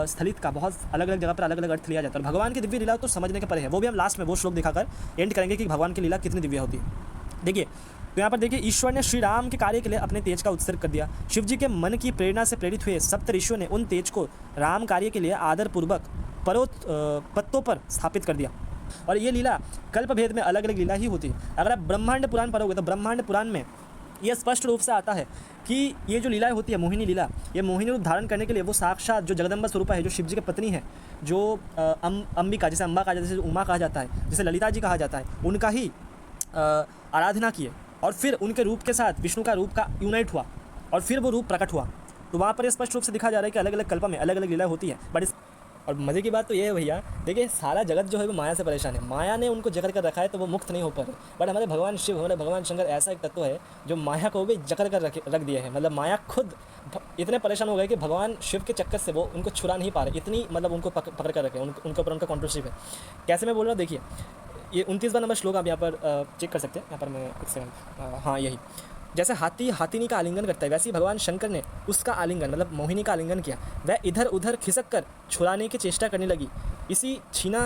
Speaker 3: स्थलित का बहुत अलग अलग जगह पर अलग अलग अर्थ लिया जाता है। और भगवान की दिव्य लीला तो समझने के परे है, वो भी हम लास्ट में वो श्लोक दिखाकर एंड करेंगे कि भगवान की लीला कितनी दिव्य होती है। देखिए तो यहाँ पर देखिए, ईश्वर ने श्री राम के कार्य के लिए अपने तेज का उत्सर्ग कर दिया। शिव जी के मन की प्रेरणा से प्रेरित हुए सप्त ऋषियों ने उन तेज को राम कार्य के लिए आदरपूर्वक पत्तों पर स्थापित कर दिया। और ये लीला कल्प भेद में अलग अलग लीला ही होती है। अगर आप ब्रह्मांड पुराण पढ़ोगे तो ब्रह्मांड पुराण में यह स्पष्ट रूप से आता है कि ये जो लीलाएं होती है, मोहिनी लीला, ये मोहिनी रूप धारण करने के लिए वो साक्षात जो जगदम्बा स्वरूपा है, जो शिव जी की पत्नी है, जो अंबिका, जैसे अम्बा कहा जाता है, जैसे उमा कहा जाता है, जैसे ललिता जी कहा जाता है, उनका ही आराधना किए, और फिर उनके रूप के साथ विष्णु का रूप का यूनाइट हुआ, और फिर वो रूप प्रकट हुआ। तो वहाँ पर स्पष्ट रूप से दिखा जा रहा है कि अलग अलग कल्प में अलग अलग लीला होती है। बट और मज़े की बात तो ये है भैया, देखिए सारा जगत जो है वो माया से परेशान है। माया ने उनको जकड़ कर रखा है, तो वो मुक्त नहीं हो पा रहे। बट हमारे भगवान शिव, हमारे भगवान शंकर ऐसा एक तत्व है जो माया को भी जकड़ कर रख दिया है। मतलब माया खुद इतने परेशान हो गए कि भगवान शिव के चक्कर से वो उनको छुड़ा नहीं पा रहे, इतनी मतलब उनको पकड़ कर रखे, उनके ऊपर उनका कंट्रोलशिप है। कैसे मैं बोल रहा हूँ, देखिए ये 29वां नंबर श्लोक आप यहाँ पर चेक कर सकते हैं। यहाँ पर मैं एक सेकंड, हाँ यही, जैसे हाथी हाथिनी का आलिंगन करता है, वैसे ही भगवान शंकर ने उसका आलिंगन, मतलब मोहिनी का आलिंगन किया। वह इधर उधर खिसक कर छुड़ाने की चेष्टा करने लगी। इसी छीना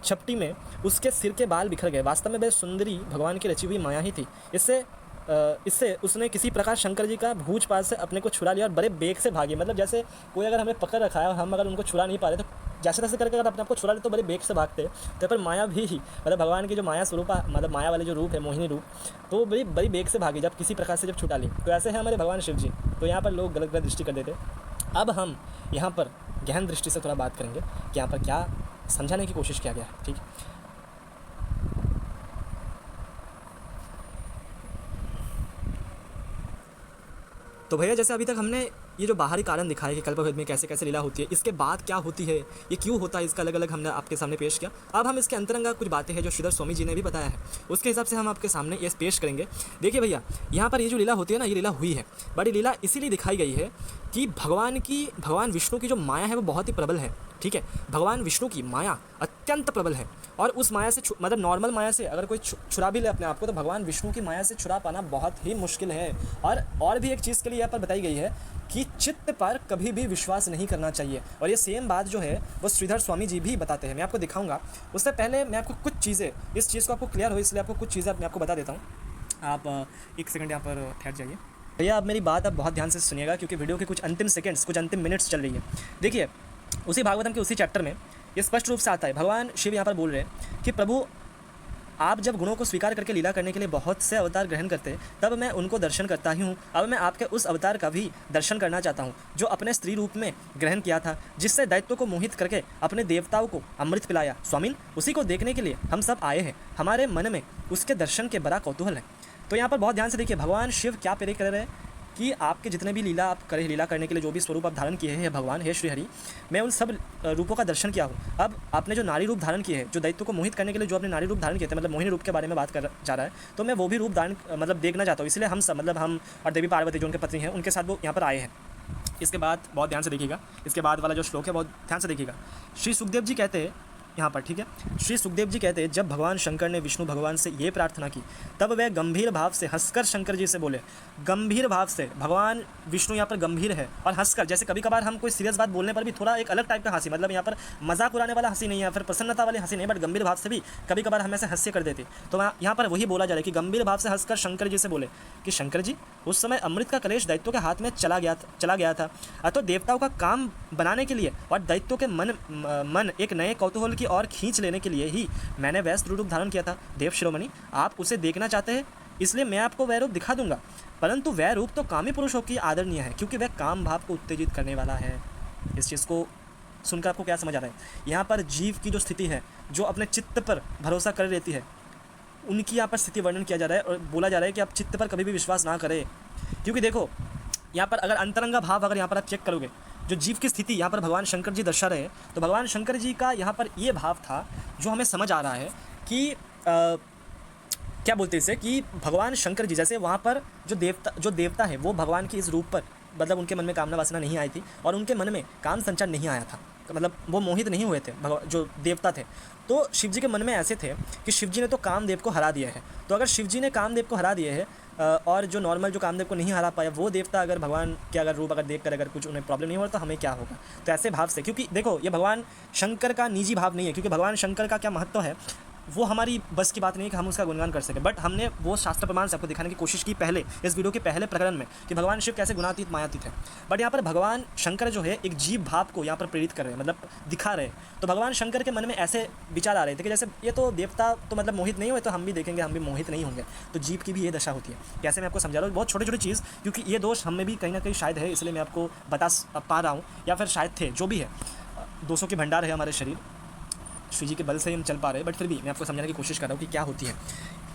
Speaker 3: छपटी में उसके सिर के बाल बिखर गए। वास्तव में वह सुंदरी भगवान की रची हुई माया ही थी। इससे उसने किसी प्रकार शंकर जी का भूज पास से अपने को छुड़ा लिया और बड़े बेग से भागी। मतलब जैसे कोई अगर हमें पकड़ रखा है और हम अगर उनको छुड़ा नहीं पा रहे, तो जैसे तैसे करके अगर अपने आपको छुड़ा ले तो बड़े बेग से भागते। तो पर माया भी ही, मतलब भगवान की जो माया स्वरूप, मतलब माया वाले जो रूप है, मोहिनी रूप, तो वो बड़ी बेग से भागी जब किसी प्रकार से जब छुटा ली। तो ऐसे हैं हमारे भगवान शिव जी। तो यहाँ पर लोग गलत गलत दृष्टि कर देते। अब हम यहाँ पर गहन दृष्टि से थोड़ा बात करेंगे कि यहाँ पर क्या समझाने की कोशिश किया गया है, ठीक है। तो भैया जैसे अभी तक हमने ये जो बाहरी कारण दिखाया कि कल्पभेद में कैसे कैसे लीला होती है, इसके बाद क्या होती है, ये क्यों होता है, इसका अलग अलग हमने आपके सामने पेश किया। अब हम इसके अंतरंगा कुछ बातें हैं जो श्रीधर स्वामी जी ने भी बताया है, उसके हिसाब से हम आपके सामने ये पेश करेंगे। देखिए भैया, यहाँ पर ये जो लीला होती है ना, ये लीला हुई है, बट ये लीला इसीलिए दिखाई गई है कि भगवान विष्णु की जो माया है वो बहुत ही प्रबल है, ठीक है। भगवान विष्णु की माया अत्यंत प्रबल है, और उस माया से मतलब नॉर्मल माया से अगर कोई छुड़ा भी ले अपने आप को, तो भगवान विष्णु की माया से छुड़ा पाना बहुत ही मुश्किल है। और भी एक चीज़ के लिए यहाँ पर बताई गई है कि चित्त पर कभी भी विश्वास नहीं करना चाहिए। और ये सेम बात जो है वो श्रीधर स्वामी जी भी बताते हैं। मैं आपको दिखाऊंगा, उससे पहले मैं आपको कुछ चीज़ें, इस चीज़ को आपको क्लियर हो इसलिए आपको कुछ चीज़ें मैं आपको बता देता हूँ। आप एक सेकंड यहाँ पर ठहर जाइए भैया। आप मेरी बात आप बहुत ध्यान से सुनिएगा, क्योंकि वीडियो के कुछ अंतिम सेकंड्स, कुछ अंतिम मिनट्स चल रही है। देखिए, उसी भागवतम के उसी चैप्टर में ये स्पष्ट रूप से आता है। भगवान शिव यहाँ पर बोल रहे हैं कि प्रभु, आप जब गुणों को स्वीकार करके लीला करने के लिए बहुत से अवतार ग्रहण करते, तब मैं उनको दर्शन करता ही हूँ। अब मैं आपके उस अवतार का भी दर्शन करना चाहता हूँ जो अपने स्त्री रूप में ग्रहण किया था, जिससे दैत्य को मोहित करके अपने देवताओं को अमृत पिलाया। स्वामिन, उसी को देखने के लिए हम सब आए हैं। हमारे मन में उसके दर्शन के बड़ा कौतूहल है। तो यहाँ पर बहुत ध्यान से देखिए, भगवान शिव क्या प्रेरित कर रहे हैं कि आपके जितने भी लीला आप करें, लीला करने के लिए जो भी स्वरूप आप धारण किए हैं भगवान, हे श्रीहरि, मैं उन सब रूपों का दर्शन किया हूँ। अब आपने जो नारी रूप धारण किए हैं, जो दैत्य को मोहित करने के लिए जो आपने नारी रूप धारण किए थे, मतलब मोहिनी रूप के बारे में बात कर जा रहा है, तो मैं वो भी रूप धारण मतलब देखना चाहता हूँ। इसलिए हम सब, मतलब हम और देवी पार्वती जो उनके पत्नी हैं, उनके साथ वो यहाँ पर आए हैं। इसके बाद बहुत ध्यान से देखिएगा, इसके बाद वाला जो श्लोक है बहुत ध्यान से देखिएगा। श्री सुखदेव जी कहते हैं यहाँ पर, ठीक है। श्री सुखदेव जी कहते हैं, जब भगवान शंकर ने विष्णु भगवान से ये प्रार्थना की तब वह गंभीर भाव से हंसकर शंकर जी से बोले। गंभीर भाव से, भगवान विष्णु यहाँ पर गंभीर है और हंसकर, जैसे कभी कभार हम कोई सीरियस बात बोलने पर भी थोड़ा एक अलग टाइप का हंसी, मतलब यहाँ पर मजाक उड़ाने वाला हंसी नहीं है, फिर प्रसन्नता वाली हंसी नहीं, बट गंभीर भाव से भी कभी कभार हम ऐसे हंस्य कर देते। तो यहाँ पर वही बोला जा रहा है कि गंभीर भाव से हंसकर शंकर जी से बोले कि शंकर जी, उस समय अमृत का कलेश दैत्यों के हाथ में चला गया था। अतः देवताओं का काम बनाने के लिए और दैत्यों के मन एक नए कौतूहल की ओर खींच लेने के लिए ही मैंने वैश्य रूप धारण किया था। देव शिरोमणि, आप उसे देखना चाहते हैं, इसलिए मैं आपको वह रूप दिखा दूंगा, परंतु वह रूप तो कामी पुरुषों की आदरणीय है, क्योंकि वह काम भाव को उत्तेजित करने वाला है। इस चीज़ को सुनकर आपको क्या समझ आ रहा है? यहाँ पर जीव की जो स्थिति है, जो अपने चित्त पर भरोसा कर लेती है, उनकी यहाँ पर स्थिति वर्णन किया जा रहा है और बोला जा रहा है कि आप चित्त पर कभी भी विश्वास ना करें। क्योंकि देखो, यहाँ पर अगर अंतरंगा भाव अगर यहाँ पर आप चेक करोगे, जो जीव की स्थिति यहाँ पर भगवान शंकर जी दर्शा रहे, तो भगवान शंकर जी का यहाँ पर ये भाव था जो हमें समझ आ रहा है कि क्या बोलते हैं इसे, कि भगवान शंकर जी जैसे वहाँ पर जो देवता है वो भगवान के इस रूप पर, मतलब उनके मन में कामना वासना नहीं आई थी और उनके मन में काम संचार नहीं आया था, मतलब वो मोहित नहीं हुए थे जो देवता थे। तो शिव जी के मन में ऐसे थे कि शिव जी ने तो कामदेव को हरा दिया है, तो अगर शिव जी ने कामदेव को हरा दिए है और जो नॉर्मल जो कामदेव को नहीं हरा पाया वो देवता अगर भगवान के अगर रूप अगर देख कर अगर कुछ उन्हें प्रॉब्लम नहीं हो तो हमें क्या होगा। तो ऐसे भाव से, क्योंकि देखो ये भगवान शंकर का निजी भाव नहीं है, क्योंकि भगवान शंकर का क्या महत्व है वो हमारी बस की बात नहीं है कि हम उसका गुणगान कर सकें, बट हमने वो शास्त्र प्रमाण से आपको दिखाने की कोशिश की पहले इस वीडियो के पहले प्रकरण में कि भगवान शिव कैसे गुणातीत मायातीत है। बट यहाँ पर भगवान शंकर जो है एक जीव भाव को यहाँ पर प्रेरित कर रहे हैं, मतलब दिखा रहे हैं। तो भगवान शंकर के मन में ऐसे विचार आ रहे थे कि जैसे ये तो देवता तो मतलब मोहित नहीं हुए, तो हम भी देखेंगे हम भी मोहित नहीं होंगे। तो जीव की भी ये दशा होती है। कैसे मैं आपको समझा रहा हूँ, बहुत छोटी छोटी चीज़, क्योंकि ये दोष हम में भी कहीं ना कहीं शायद है, इसलिए मैं आपको बता पा रहा हूँ, या फिर शायद थे, जो भी है, दोषों के भंडार है हमारे शरीर, श्री जी के बल से हम चल पा रहे हैं, बट फिर भी मैं आपको समझाने की कोशिश कर रहा हूँ कि क्या होती है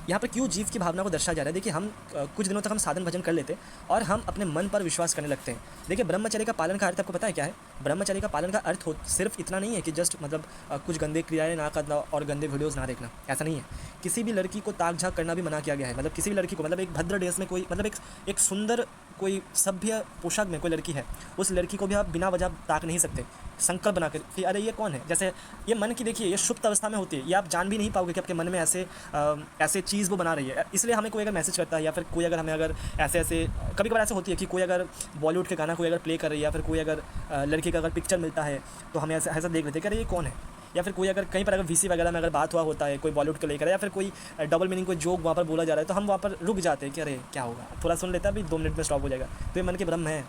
Speaker 3: यहाँ पर, क्यों जीव की भावना को दर्शाया जा रहा है। देखिए, हम कुछ दिनों तक हम साधन भजन कर लेते और हम अपने मन पर विश्वास करने लगते हैं। देखिए, ब्रह्मचर्य का पालन का अर्थ आपको पता है क्या है? ब्रह्मचर्य का पालन का अर्थ सिर्फ इतना नहीं है कि जस्ट मतलब कुछ गंदे क्रियाएं ना करना और गंदे वीडियोज़ ना देखना, ऐसा नहीं है। किसी भी लड़की को ताक झाँक करना भी मना किया गया है, मतलब किसी भी लड़की को, मतलब एक भद्र ड्रेस में कोई, मतलब एक सुंदर कोई सभ्य पोशाक में कोई लड़की है, उस लड़की को भी आप बिना वजह ताक नहीं सकते, संकल्प बना कर कि अरे ये कौन है। जैसे ये मन की, देखिए, ये सुप्त अवस्था में होती है, ये आप जान भी नहीं पाओगे कि आपके मन में ऐसे चीज़ वो बना रही है। इसलिए हमें कोई अगर मैसेज करता है या फिर कोई अगर हमें अगर ऐसे कभी कभार ऐसे होती है कि कोई अगर बॉलीवुड के गाना कोई अगर प्ले कर रही है या फिर कोई अगर लड़की का अगर पिक्चर मिलता है तो हमें ऐसा देख लेते हैं कि अरे ये कौन है। या फिर कोई अगर कहीं पर अगर वीसी वगैरह में अगर बात हुआ होता है कोई बॉलीवुड को लेकर, या फिर कोई डबल मीनिंग कोई जोक वहाँ पर बोला जा रहा है, तो हम वहाँ पर रुक जाते हैं कि अरे क्या होगा, थोड़ा सुन लेता है, अभी 2 मिनट में स्टॉप हो जाएगा। तो ये मन के भ्रम है।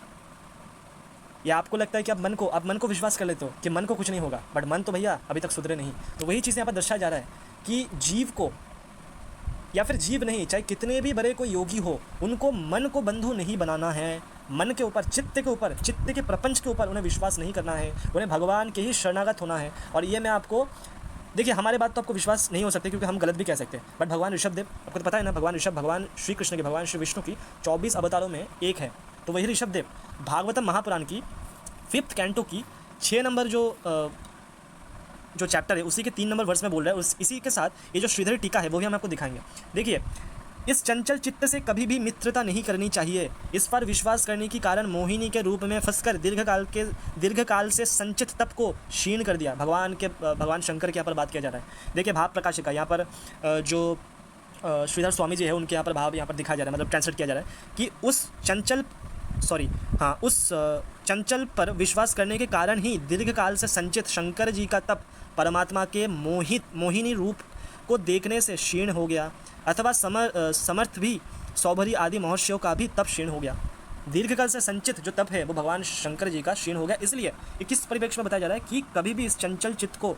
Speaker 3: या आपको लगता है कि आप मन को विश्वास कर लेते हो कि मन को कुछ नहीं होगा, बट मन तो भैया अभी तक सुधरे नहीं। तो वही चीज़ यहाँ पर दर्शाया जा रहा है कि जीव को, या फिर जीव नहीं, चाहे कितने भी बड़े कोई योगी हो, उनको मन को बंधु नहीं बनाना है। मन के ऊपर, चित्त के ऊपर, चित्त के प्रपंच के ऊपर उन्हें विश्वास नहीं करना है, उन्हें भगवान के ही शरणागत होना है। और ये मैं आपको, देखिए, हमारे बात तो आपको विश्वास नहीं हो सकते क्योंकि हम गलत भी कह सकते हैं, बट भगवान ऋषभदेव, आपको तो पता है ना, भगवान ऋषभ भगवान श्री कृष्ण के, भगवान श्री विष्णु की 24 अवतारों में एक है। तो वही ऋषभदेव भागवतम महापुराण की 5th कैंटो की 6 नंबर जो चैप्टर है उसी के 3 नंबर वर्ष में बोल रहा है। इसी के साथ ये जो श्रीधरी टीका है वो भी हम आपको दिखाएंगे। देखिए, इस चंचल चित्त से कभी भी मित्रता नहीं करनी चाहिए। इस पर विश्वास करने के कारण मोहिनी के रूप में फंसकर दीर्घकाल से संचित तप को क्षीण कर दिया। भगवान शंकर के यहाँ पर बात किया जा रहा है। देखिए, भाव प्रकाश का यहाँ पर जो श्रीधर स्वामी जी है उनके यहाँ पर भाव यहाँ पर दिखाया जा रहा है, मतलब ट्रांसलेट किया जा रहा है कि उस चंचल पर विश्वास करने के कारण ही दीर्घकाल से संचित शंकर जी का तप परमात्मा के मोहिनी रूप को देखने से क्षीण हो गया, अथवा समर्थ भी सौभरी आदि महोत्सव का भी तप क्षीण हो गया। दीर्घकाल से संचित जो तप है वो भगवान शंकर जी का क्षीण हो गया। इसलिए किस परिप्रेक्ष्य में बताया जा रहा है कि कभी भी इस चंचल चित्त को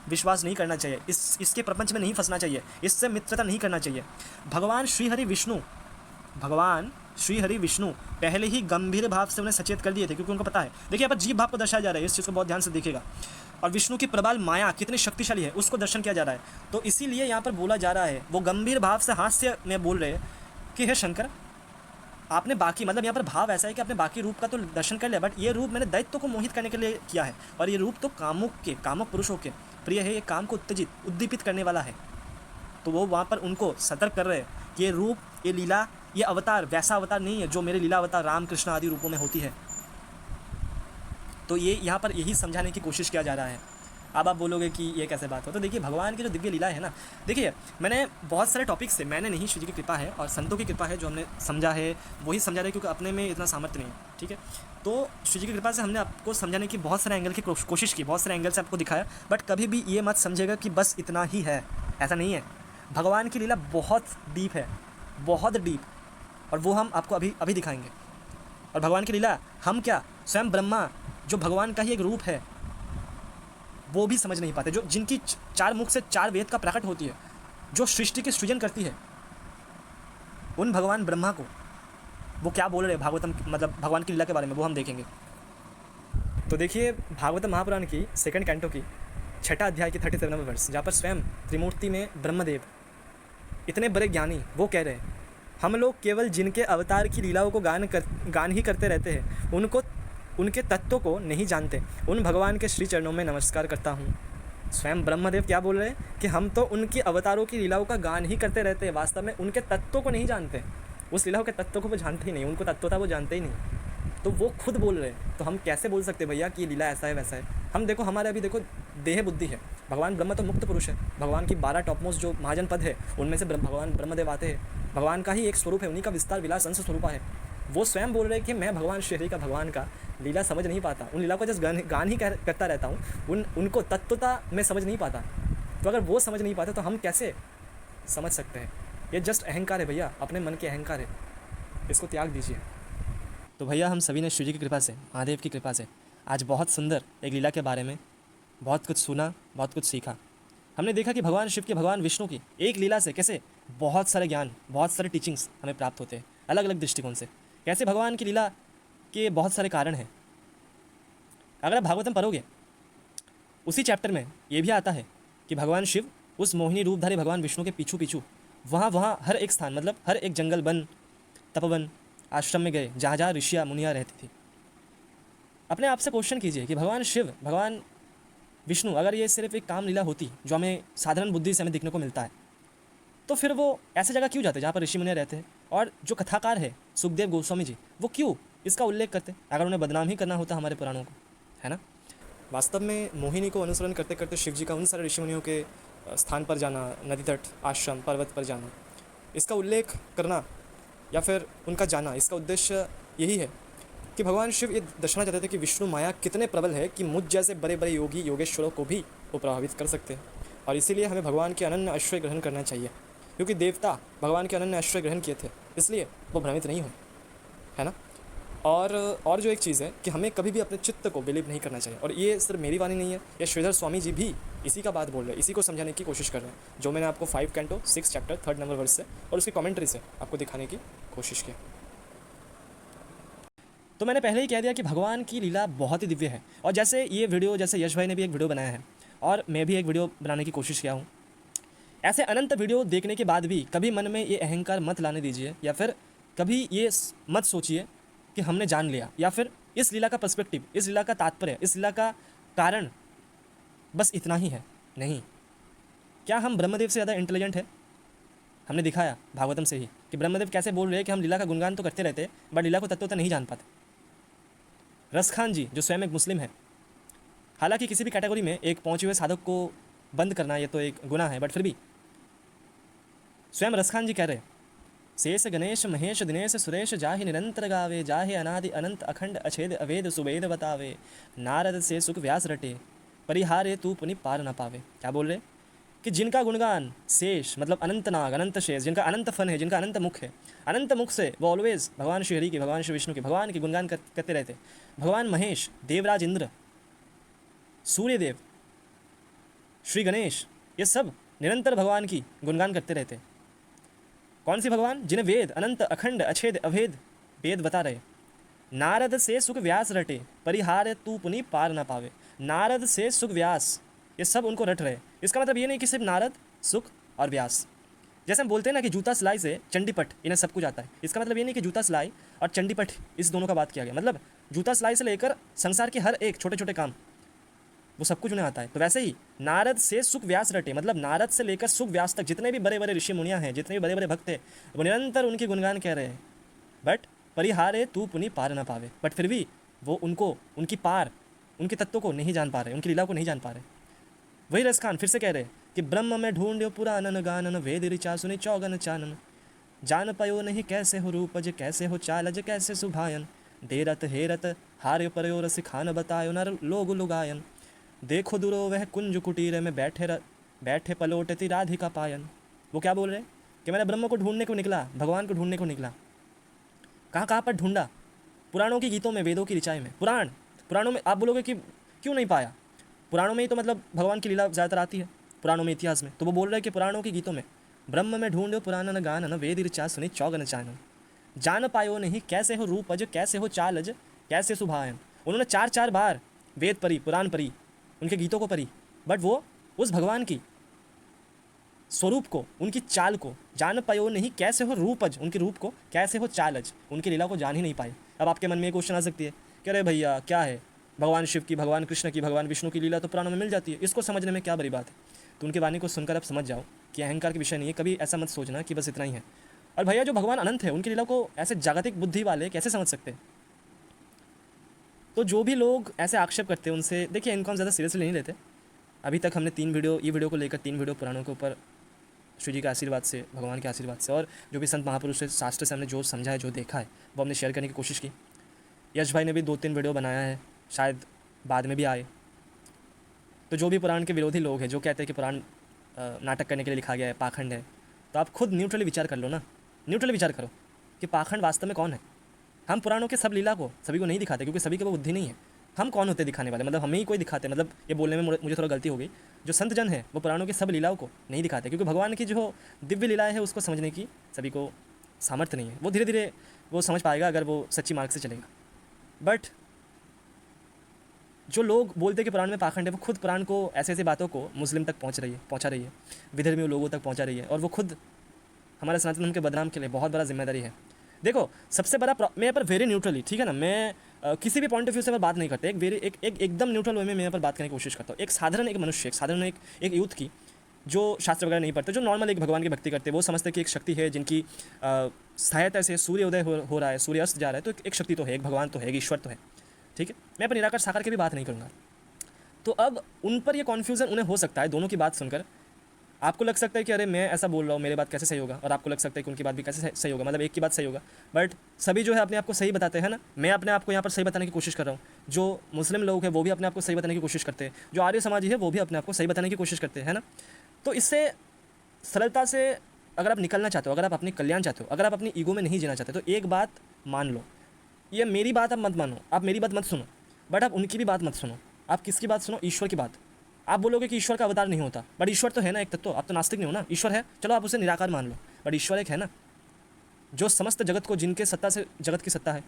Speaker 3: विश्वास नहीं करना चाहिए, इसके प्रपंच में नहीं फंसना चाहिए, इससे मित्रता नहीं करना चाहिए। भगवान श्री हरि विष्णु पहले ही गंभीर भाव से उन्हें सचेत कर दिए थे, क्योंकि उनको पता है। देखिए, यहाँ पर जीव भाव को दर्शाया जा रहा है, इस चीज़ को बहुत ध्यान से देखिएगा। और विष्णु की प्रबल माया कितनी शक्तिशाली है उसको दर्शन किया जा रहा है। तो इसीलिए यहाँ पर बोला जा रहा है, वो गंभीर भाव से हास्य में बोल रहे हैं कि हे शंकर, आपने बाकी, मतलब यहाँ पर भाव ऐसा है कि आपने बाकी रूप का तो दर्शन कर लिया, बट ये रूप मैंने दैत्य को मोहित करने के लिए किया है, और ये रूप तो कामुक पुरुषों के प्रिय है, ये काम को उद्दीपित करने वाला है। तो वो वहाँ पर उनको सतर्क कर रहे हैं कि ये रूप, ये लीला, ये अवतार वैसा अवतार नहीं है जो मेरे लीला अवतार राम कृष्ण आदि रूपों में होती है। तो ये यहाँ पर यही समझाने की कोशिश किया जा रहा है। अब आप बोलोगे कि ये कैसे बात हो। तो देखिए भगवान की जो दिव्य लीला है ना, देखिए मैंने बहुत सारे टॉपिक्स से, मैंने नहीं, शिव जी की कृपा है और संतों की कृपा है, जो हमने समझा है वही समझा रहे, क्योंकि अपने में इतना सामर्थ्य नहीं है, ठीक है। तो शिव जी की कृपा से हमने आपको समझाने की बहुत सारे एंगल की कोशिश की, बहुत सारे एंगल से आपको दिखाया, बट कभी भी ये मत समझेगा कि बस इतना ही है, ऐसा नहीं है। भगवान की लीला बहुत डीप है, बहुत डीप, और वो हम आपको अभी अभी दिखाएंगे। और भगवान की लीला हम क्या, स्वयं ब्रह्मा जो भगवान का ही एक रूप है, वो भी समझ नहीं पाते, जो जिनकी 4 मुख से 4 वेद का प्रकट होती है, जो सृष्टि के सृजन करती है, उन भगवान ब्रह्मा को वो क्या बोल रहे हैं भागवतम, मतलब भगवान की लीला के बारे में, वो हम देखेंगे। तो देखिए भागवतम महापुराण की 2nd कैंटो की 6ठा अध्याय की 37वें वर्ष, जहाँ पर स्वयं त्रिमूर्ति में ब्रह्मदेव इतने बड़े ज्ञानी वो कह रहे हैं, हम लोग केवल जिनके अवतार की लीलाओं को गान ही करते रहते हैं, उनके तत्वों को नहीं जानते, उन भगवान के श्री चरणों में नमस्कार करता हूँ। स्वयं ब्रह्मदेव क्या बोल रहे हैं कि हम तो उनकी अवतारों की लीलाओं का गान ही करते रहते हैं, वास्तव में उनके तत्वों को नहीं जानते, उस लीलाओं के तत्वों को वो जानते ही नहीं, उनको तत्वता वो जानते ही नहीं। तो वो खुद बोल रहे हैं, तो हम कैसे बोल सकते भैया कि ये लीला ऐसा है वैसा है। हम देखो, हमारे अभी देखो देह बुद्धि है, भगवान ब्रह्म तो मुक्त पुरुष है, भगवान की 12 टॉपमोस्ट जो महाजन पद है उनमें से भगवान ब्रह्मदेव आते हैं, भगवान का ही एक स्वरूप है, उन्हीं का विस्तार विलास अंश स्वरूप है। वो स्वयं बोल रहे हैं कि मैं भगवान श्री का, भगवान का लीला समझ नहीं पाता, उन लीला को जस्ट गान ही करता रहता हूँ, उनको तत्वता मैं समझ नहीं पाता। तो अगर वो समझ नहीं पाते तो हम कैसे समझ सकते हैं। ये जस्ट अहंकार है भैया, अपने मन के अहंकार है, इसको त्याग दीजिए। तो भैया हम सभी ने शिव जी की कृपा से, महादेव की कृपा से आज बहुत सुंदर एक लीला के बारे में बहुत कुछ सुना, बहुत कुछ सीखा। हमने देखा कि भगवान शिव की, भगवान विष्णु की एक लीला से कैसे बहुत सारे ज्ञान, बहुत सारे टीचिंग्स हमें प्राप्त होते हैं अलग अलग दृष्टिकोण से, कैसे भगवान की लीला के बहुत सारे कारण हैं। अगर आप भागवतम पढ़ोगे, उसी चैप्टर में ये भी आता है कि भगवान शिव उस मोहिनी रूपधारी भगवान विष्णु के पीछू पीछू वहाँ हर एक स्थान, मतलब हर एक जंगल, वन, तपोवन, आश्रम में गए जहाँ जहाँ ऋषियाँ मुनियाँ रहती थी। अपने आप से क्वेश्चन कीजिए कि भगवान शिव, भगवान विष्णु, अगर ये सिर्फ एक काम लीला होती जो हमें साधारण बुद्धि से हमें देखने को मिलता है, तो फिर वो ऐसे जगह क्यों जाते जहाँ पर ऋषि मुनियाँ रहते हैं, और जो कथाकार है सुखदेव गोस्वामी जी, वो क्यों इसका उल्लेख करते अगर उन्हें बदनाम ही करना होता हमारे पुराणों को, है ना। वास्तव में मोहिनी को अनुसरण करते करते शिव जी का उन सारे ऋषि मुनियों के स्थान पर जाना, नदी तट, आश्रम, पर्वत पर जाना, इसका उल्लेख करना या फिर उनका जाना, इसका उद्देश्य यही है कि भगवान शिव ये दर्शाना चाहते थे कि विष्णु माया कितने प्रबल है कि मुझ जैसे बड़े बड़े योगी योगेश्वरों को भी वो प्रभावित कर सकते हैं। और इसीलिए हमें भगवान के अनन्य आश्रय ग्रहण करना चाहिए, क्योंकि देवता भगवान के अनन्य आश्रय ग्रहण किए थे, इसलिए वो भ्रमित नहीं हुए, है ना। और जो एक चीज़ है कि हमें कभी भी अपने चित्त को बिलीव नहीं करना चाहिए, और ये सिर्फ मेरी वाणी नहीं है, ये श्रीधर स्वामी जी भी इसी का बात बोल रहे हैं, इसी को समझाने की कोशिश कर रहे हैं, जो मैंने आपको 5 canto 6 chapter 3rd number verse से और उसकी कमेंट्री से आपको दिखाने की कोशिश की। तो मैंने पहले ही कह दिया कि भगवान की लीला बहुत ही दिव्य है, और जैसे ये वीडियो, जैसे यश भाई ने भी एक वीडियो बनाया है और मैं भी एक वीडियो बनाने की कोशिश किया हूँ, ऐसे अनंत वीडियो देखने के बाद भी कभी मन में ये अहंकार मत लाने दीजिए, या फिर कभी ये मत सोचिए कि हमने जान लिया, या फिर इस लीला का पर्सपेक्टिव, इस लीला का तात्पर्य, इस लीला का कारण बस इतना ही है। नहीं, क्या हम ब्रह्मदेव से ज़्यादा इंटेलिजेंट है? हमने दिखाया भागवतम से ही कि ब्रह्मदेव कैसे बोल रहे हैं कि हम लीला का गुणगान तो करते रहते बट लीला को तत्वतः नहीं जान पाते। रसखान जी जो स्वयं एक मुस्लिम है, हालांकि किसी भी कैटेगरी में एक पहुंचे हुए साधक को बंद करना ये तो एक गुनाह है, बट फिर भी स्वयं रसखान जी कह रहे, शेष गणेश महेश दिनेश सुरेश जाहि निरंतर गावे, जाहि अनादि अनंत अखंड अछेद अवेद सुवेद बतावे, नारद से सुख व्यास रटे, परिहारे तू पुनि पार न पावे। क्या बोल रहे कि जिनका गुणगान शेष मतलब अनंत नाग, अनंत शेष, जिनका अनंत फन है, जिनका अनंत मुख है, अनंत मुख से वो ऑलवेज भगवान श्री हरि की, भगवान श्री विष्णु की, भगवान की गुणगान करते रहते। भगवान महेश, देवराज इंद्र, सूर्यदेव, श्री गणेश, ये सब निरंतर भगवान की गुणगान करते रहते। कौन सी भगवान? जिन्हें वेद अनंत अखंड अछेद अभेद वेद बता रहे। नारद से सुख व्यास रटे, परिहार तू पुनि पार ना पावे। नारद से सुख व्यास ये सब उनको रट रहे। इसका मतलब ये नहीं कि सिर्फ नारद, सुख और व्यास। जैसे हम बोलते हैं ना कि जूता सिलाई से चंडीपट इन्हें सब कुछ आता है, इसका मतलब ये नहीं कि जूता सिलाई और चंडीपट इस दोनों का बात किया गया। मतलब जूता सिलाई से लेकर संसार के हर एक छोटे छोटे काम वो सब कुछ उन्हें आता है। तो वैसे ही नारद से सुख व्यास रटे, मतलब नारद से लेकर सुख व्यास तक जितने भी बड़े बड़े ऋषि मुनियाँ हैं, जितने भी बड़े बड़े भक्त हैं, वो निरंतर उनकी गुणगान कह रहे हैं। बट परिहारे तू पुनि पार ना पावे, बट फिर भी वो उनकी पार, उनके तत्वों को नहीं जान पा रहे, उनकी लीला को नहीं जान पा रहे। वही रस खान फिर से कह रहे हैं कि ब्रह्म में ढूंढ्यो पुरानन गानन, वेद ऋचा सुनि चौगन चानन, जान पयो नहीं कैसे हो रूपज, कैसे हो चालज, कैसे सुभायन, देरत हेरत हार्य परयो रस खान बतायो, नर लोग लुगायन, देखो दुरो वह कुंज कुटीर में बैठे पलोटती राधिका पायन। वो क्या बोल रहे हैं कि मैंने ब्रह्म को ढूंढने को निकला, भगवान को ढूंढने को निकला। कहाँ कहाँ पर ढूंढा? पुराणों की गीतों में, वेदों की ऋचाई में। पुराणों में आप बोलोगे कि क्यों नहीं पाया? पुराणों में ही तो मतलब भगवान की लीला ज़्यादातर आती है, पुराणों में, इतिहास में। तो वो बोल रहे हैं कि पुराणों की गीतों में, ब्रह्म में ढूंढो पुराणन गानन, वेद ऋचा सुनि चौगन चानन, जान पायो नहीं कैसे हो रूपज, कैसे हो चालज, कैसे सुभायन। उन्होंने 4 बार वेद पढ़ी, पुराण पढ़ी, उनके गीतों को पढ़ी, बट वो उस भगवान की स्वरूप को, उनकी चाल को जान पायो नहीं कैसे हो रूपज, उनके रूप को, कैसे हो चालज, उनकी लीला को जान ही नहीं पाए। अब आपके मन में एक क्वेश्चन आ सकती है कि अरे भैया क्या है, भगवान शिव की, भगवान कृष्ण की, भगवान विष्णु की लीला तो पुराणों में मिल जाती है, इसको समझने में क्या बड़ी बात है? तो उनकी वाणी को सुनकर आप समझ जाओ कि अहंकार के विषय नहीं है। कभी ऐसा मत सोचना कि बस इतना ही है। और भैया जो भगवान अनंत है, उनकी लीला को ऐसे जागतिक बुद्धि वाले कैसे समझ सकते हैं? तो जो भी लोग ऐसे आक्षेप करते हैं उनसे देखिए, इनको हम ज़्यादा सीरियसली नहीं लेते। अभी तक हमने 3 वीडियो, ये वीडियो को लेकर 3 वीडियो पुराणों के ऊपर शिव जी के आशीर्वाद से, भगवान के आशीर्वाद से, और जो भी संत महापुरुष से, शास्त्र से हमने जो समझा है, जो देखा है, वो हमने शेयर करने की कोशिश की। यश भाई ने भी 2-3 वीडियो बनाया है, शायद बाद में भी आए। तो जो भी पुराण के विरोधी लोग हैं, जो कहते हैं कि पुराण नाटक करने के लिए लिखा गया है, पाखंड है, तो आप खुद न्यूट्रली विचार कर लो ना। न्यूट्रली विचार करो कि पाखंड वास्तव में कौन है। हम पुराणों के सब लीला को सभी को नहीं दिखाते, क्योंकि सभी को वो बुद्धि नहीं है। हम कौन होते दिखाने वाले? मतलब हमें ही कोई दिखाते, मतलब ये बोलने में मुझे थोड़ा गलती हो गई। जो संत जन है वो पुराणों की सब लीलाओं को नहीं दिखाते, क्योंकि भगवान की जो दिव्य लीलाएं है उसको समझने की सभी को सामर्थ्य नहीं है। वो धीरे धीरे वो समझ पाएगा अगर वो सच्ची मार्ग से चलेगा। बट जो लोग बोलते हैं कि पुराण में पाखंड है, वो खुद पुराण को, ऐसे ऐसी बातों को मुस्लिम तक पहुंचा रही है, विधर्मी लोगों तक पहुंचा रही है, और वो खुद हमारे सनातन धर्म के बदनाम के लिए बहुत बड़ा जिम्मेदारी है। देखो, सबसे बड़ा मैं यहाँ पर वेरी न्यूट्रली, ठीक है ना, मैं किसी भी पॉइंट ऑफ व्यू से मैं बात नहीं करता, एकदम न्यूट्रल वे में मैं यहाँ पर बात करने की कोशिश करता हूँ। एक साधारण एक मनुष्य, एक यूथ की, जो शास्त्र वगैरह नहीं पढ़ते, जो नॉर्मल एक भगवान की भक्ति करते हैं, वो समझते हैं कि एक शक्ति है जिनकी सहायता से सूर्य उदय हो रहा है, सूर्य अस्त जा रहा है, तो एक शक्ति तो है, एक भगवान तो है, एक ईश्वर तो है, ठीक है। मैं पर निराकार साकार की भी बात नहीं करूँगा। तो अब उन पर ये कॉन्फ्यूज़न उन्हें हो सकता है, दोनों की बात सुनकर आपको लग सकता है कि अरे मैं ऐसा बोल रहा हूँ, मेरी बात कैसे सही होगा, और आपको लग सकता है कि उनकी बात भी कैसे सही होगा, मतलब एक की बात सही होगा। बट सभी जो है अपने आप को सही बताते हैं ना। मैं अपने आप को यहाँ पर सही बताने की कोशिश कर रहा हूँ, जो मुस्लिम लोग हैं वो भी अपने आप को सही बताने की कोशिश करते हैं, जो आर्य समाजी है वो भी अपने आप को सही बताने की कोशिश करते हैं, है ना। तो इससे सरलता से अगर आप निकलना चाहते हो, अगर आप अपने कल्याण चाहते हो, अगर आप अपनी ईगो में नहीं जीना चाहते, तो एक बात मान लो, ये मेरी बात आप मत मानो, आप मेरी बात मत सुनो, बट आप उनकी भी बात मत सुनो। आप किसकी बात सुनो? ईश्वर की बात। आप बोलोगे कि ईश्वर का अवतार नहीं होता, बट ईश्वर तो है ना एक तत्व। आप तो नास्तिक नहीं हो ना, ईश्वर है, चलो आप उसे निराकार मान लो, बट ईश्वर एक है ना, जो समस्त जगत को, जिनके सत्ता से जगत की सत्ता है,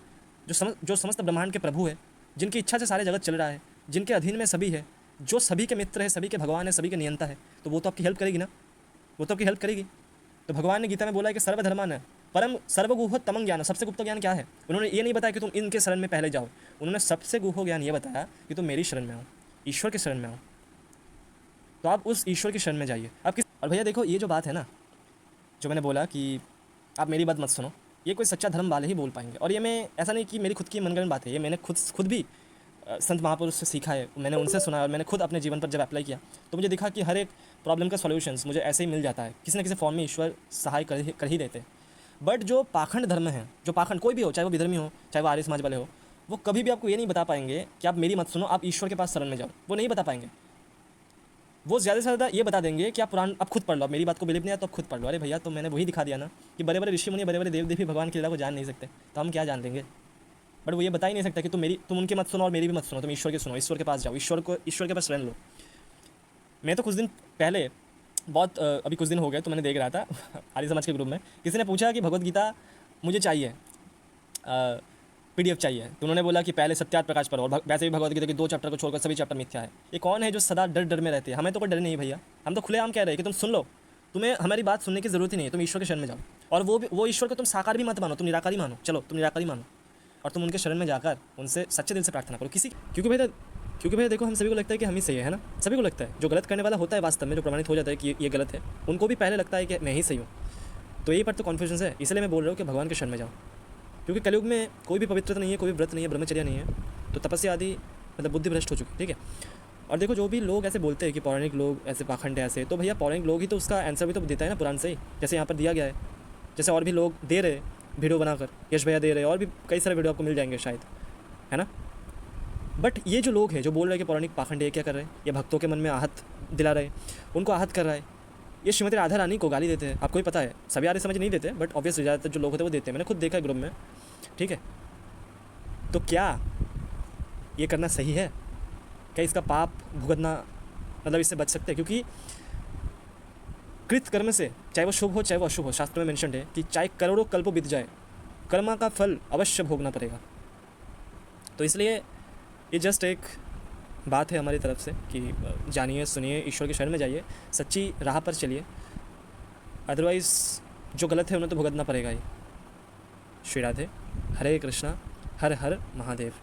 Speaker 3: जो समस्त ब्रह्मांड के प्रभु है, जिनकी इच्छा से सारे जगत चल रहा है, जिनके अधीन में सभी है, जो सभी के मित्र है, सभी के भगवान है, सभी के नियंता है, तो वो तो आपकी हेल्प करेगी ना, वो तो आपकी हेल्प करेगी। तो भगवान ने गीता में बोला है कि सर्वधर्मान है परम सर्वगुह तमं ज्ञान। सबसे गुप्त ज्ञान क्या है? उन्होंने ये नहीं बताया कि तुम इनके शरण में पहले जाओ, उन्होंने सबसे गुह ज्ञान ये बताया कि तुम मेरी शरण में आओ, ईश्वर के शरण में आओ। तो आप उस ईश्वर की शरण में जाइए। और भैया देखो, ये जो बात है ना, जो मैंने बोला कि आप मेरी बात मत सुनो, ये कोई सच्चा धर्म वाले ही बोल पाएंगे। और ये मैं ऐसा नहीं कि मेरी खुद की मनगढ़ंत बात है, ये मैंने खुद भी संत महापुरुष से सीखा है, मैंने उनसे सुना, और मैंने खुद अपने जीवन पर जब अप्लाई किया तो मुझे दिखा कि हर एक प्रॉब्लम का सॉल्यूशंस मुझे ऐसे ही मिल जाता है, किसी न किसी फॉर्म में ईश्वर सहाय कर ही देते हैं। बट जो पाखंड धर्म है, जो पाखंड कोई भी हो, चाहे वो विधर्मी हो, चाहे वो आर्य समाज वाले हो, वो कभी भी आपको ये नहीं बता पाएंगे कि आप मेरी मत सुनो, आप ईश्वर के पास शरण में जाओ। वो नहीं बता पाएंगे। वो ज़्यादा से ज़्यादा ये बता देंगे कि आप पुराण आप खुद पढ़ लो, मेरी बात को बिलीव नहीं है तो आप खुद पढ़ लो। अरे भैया, तो मैंने वही दिखा दिया ना कि बड़े बड़े ऋषि मुनि, बड़े बड़े देव देवी भगवान की लीला को जान नहीं सकते, तो हम क्या जान लेंगे? बट वो ये बता ही नहीं सकता कि तुम उनके मत सुनो और मेरी भी मत सुनो, तुम ईश्वर के सुनो, ईश्वर के पास जाओ, ईश्वर के पास शरण लो। मैं तो कुछ दिन पहले, अभी कुछ दिन हो गए, तो मैंने देख रहा था आर्य समाज के ग्रुप में किसी ने पूछा कि भगवत गीता मुझे चाहिए, PDF चाहिए। तो उन्होंने बोला कि पहले सत्यार्थ प्रकाश पर, और वैसे भी भगवत गीता के 2 चैप्टर को छोड़कर सभी चैप्टर मिथ्या है। ये कौन है जो सदा डर में रहते हैं? हमें तो कोई डर नहीं भैया, हम तो खुलेआम कह रहे हैं कि तुम सुन लो, तुम्हें हमारी बात सुनने की ज़रूरत ही नहीं है, तुम ईश्वर के शरण में जाओ। और वो ईश्वर को तुम साकार भी मत मानो, तुम निराकारी मानो, चलो तुम निराकारी मानो, और तुम उनके शरण में जाकर उनसे सच्चे दिल से प्रार्थना करो। क्योंकि भैया देखो, हम सभी को लगता है कि हम ही सही है ना, सभी को लगता है। जो गलत करने वाला होता है वास्तव में, जो प्रमाणित हो जाता है कि ये गलत है, उनको भी पहले लगता है कि मैं ही सही हूँ। तो यही पर तो कॉन्फ्यूजन है। इसलिए मैं बोल रहा हूँ कि भगवान के शरण में जाओ, क्योंकि कलयुग में कोई भी पवित्रता नहीं है, कोई भी व्रत नहीं है, ब्रह्मचर्य नहीं है, तो तपस्या आदि मतलब बुद्धि भ्रष्ट हो चुकी है, ठीक है। और देखो जो भी लोग ऐसे बोलते हैं कि पौराणिक लोग ऐसे पाखंड है ऐसे, तो भैया पौराणिक लोग ही तो उसका आंसर भी तो देता है ना पुराण से ही, जैसे यहाँ पर दिया गया है, जैसे और भी लोग दे रहे वीडियो बनाकर, यश भैया दे रहे और भी कई सारे वीडियो आपको मिल जाएंगे शायद, है ना। बट ये जो लोग हैं जो बोल रहे हैं कि पौराणिक पाखंड है, क्या कर रहे हैं, ये भक्तों के मन में आहत दिला रहे हैं, उनको आहत कर रहा है। ये श्रीमती राधा रानी को गाली देते हैं, आपको ही पता है, सभी आर्य समझ नहीं देते, बट ऑब्वियसली ज़्यादातर जो लोग होते हैं वो देते हैं, मैंने खुद देखा है ग्रुप में, ठीक है। तो क्या ये करना सही है? क्या इसका पाप भुगतना, मतलब इससे बच सकते हैं? क्योंकि कृत कर्म से, चाहे वो शुभ हो चाहे वो अशुभ हो, शास्त्र में मेंशन है कि चाहे करोड़ों कल्पों बीत जाए, कर्मा का फल अवश्य भोगना पड़ेगा। तो इसलिए ये जस्ट एक बात है हमारी तरफ से कि जानिए सुनिए, ईश्वर के शरण में जाइए, सच्ची राह पर चलिए, अदरवाइज़ जो गलत है उन्हें तो भुगतना पड़ेगा ही। श्री राधे, हरे कृष्णा, हर हर महादेव।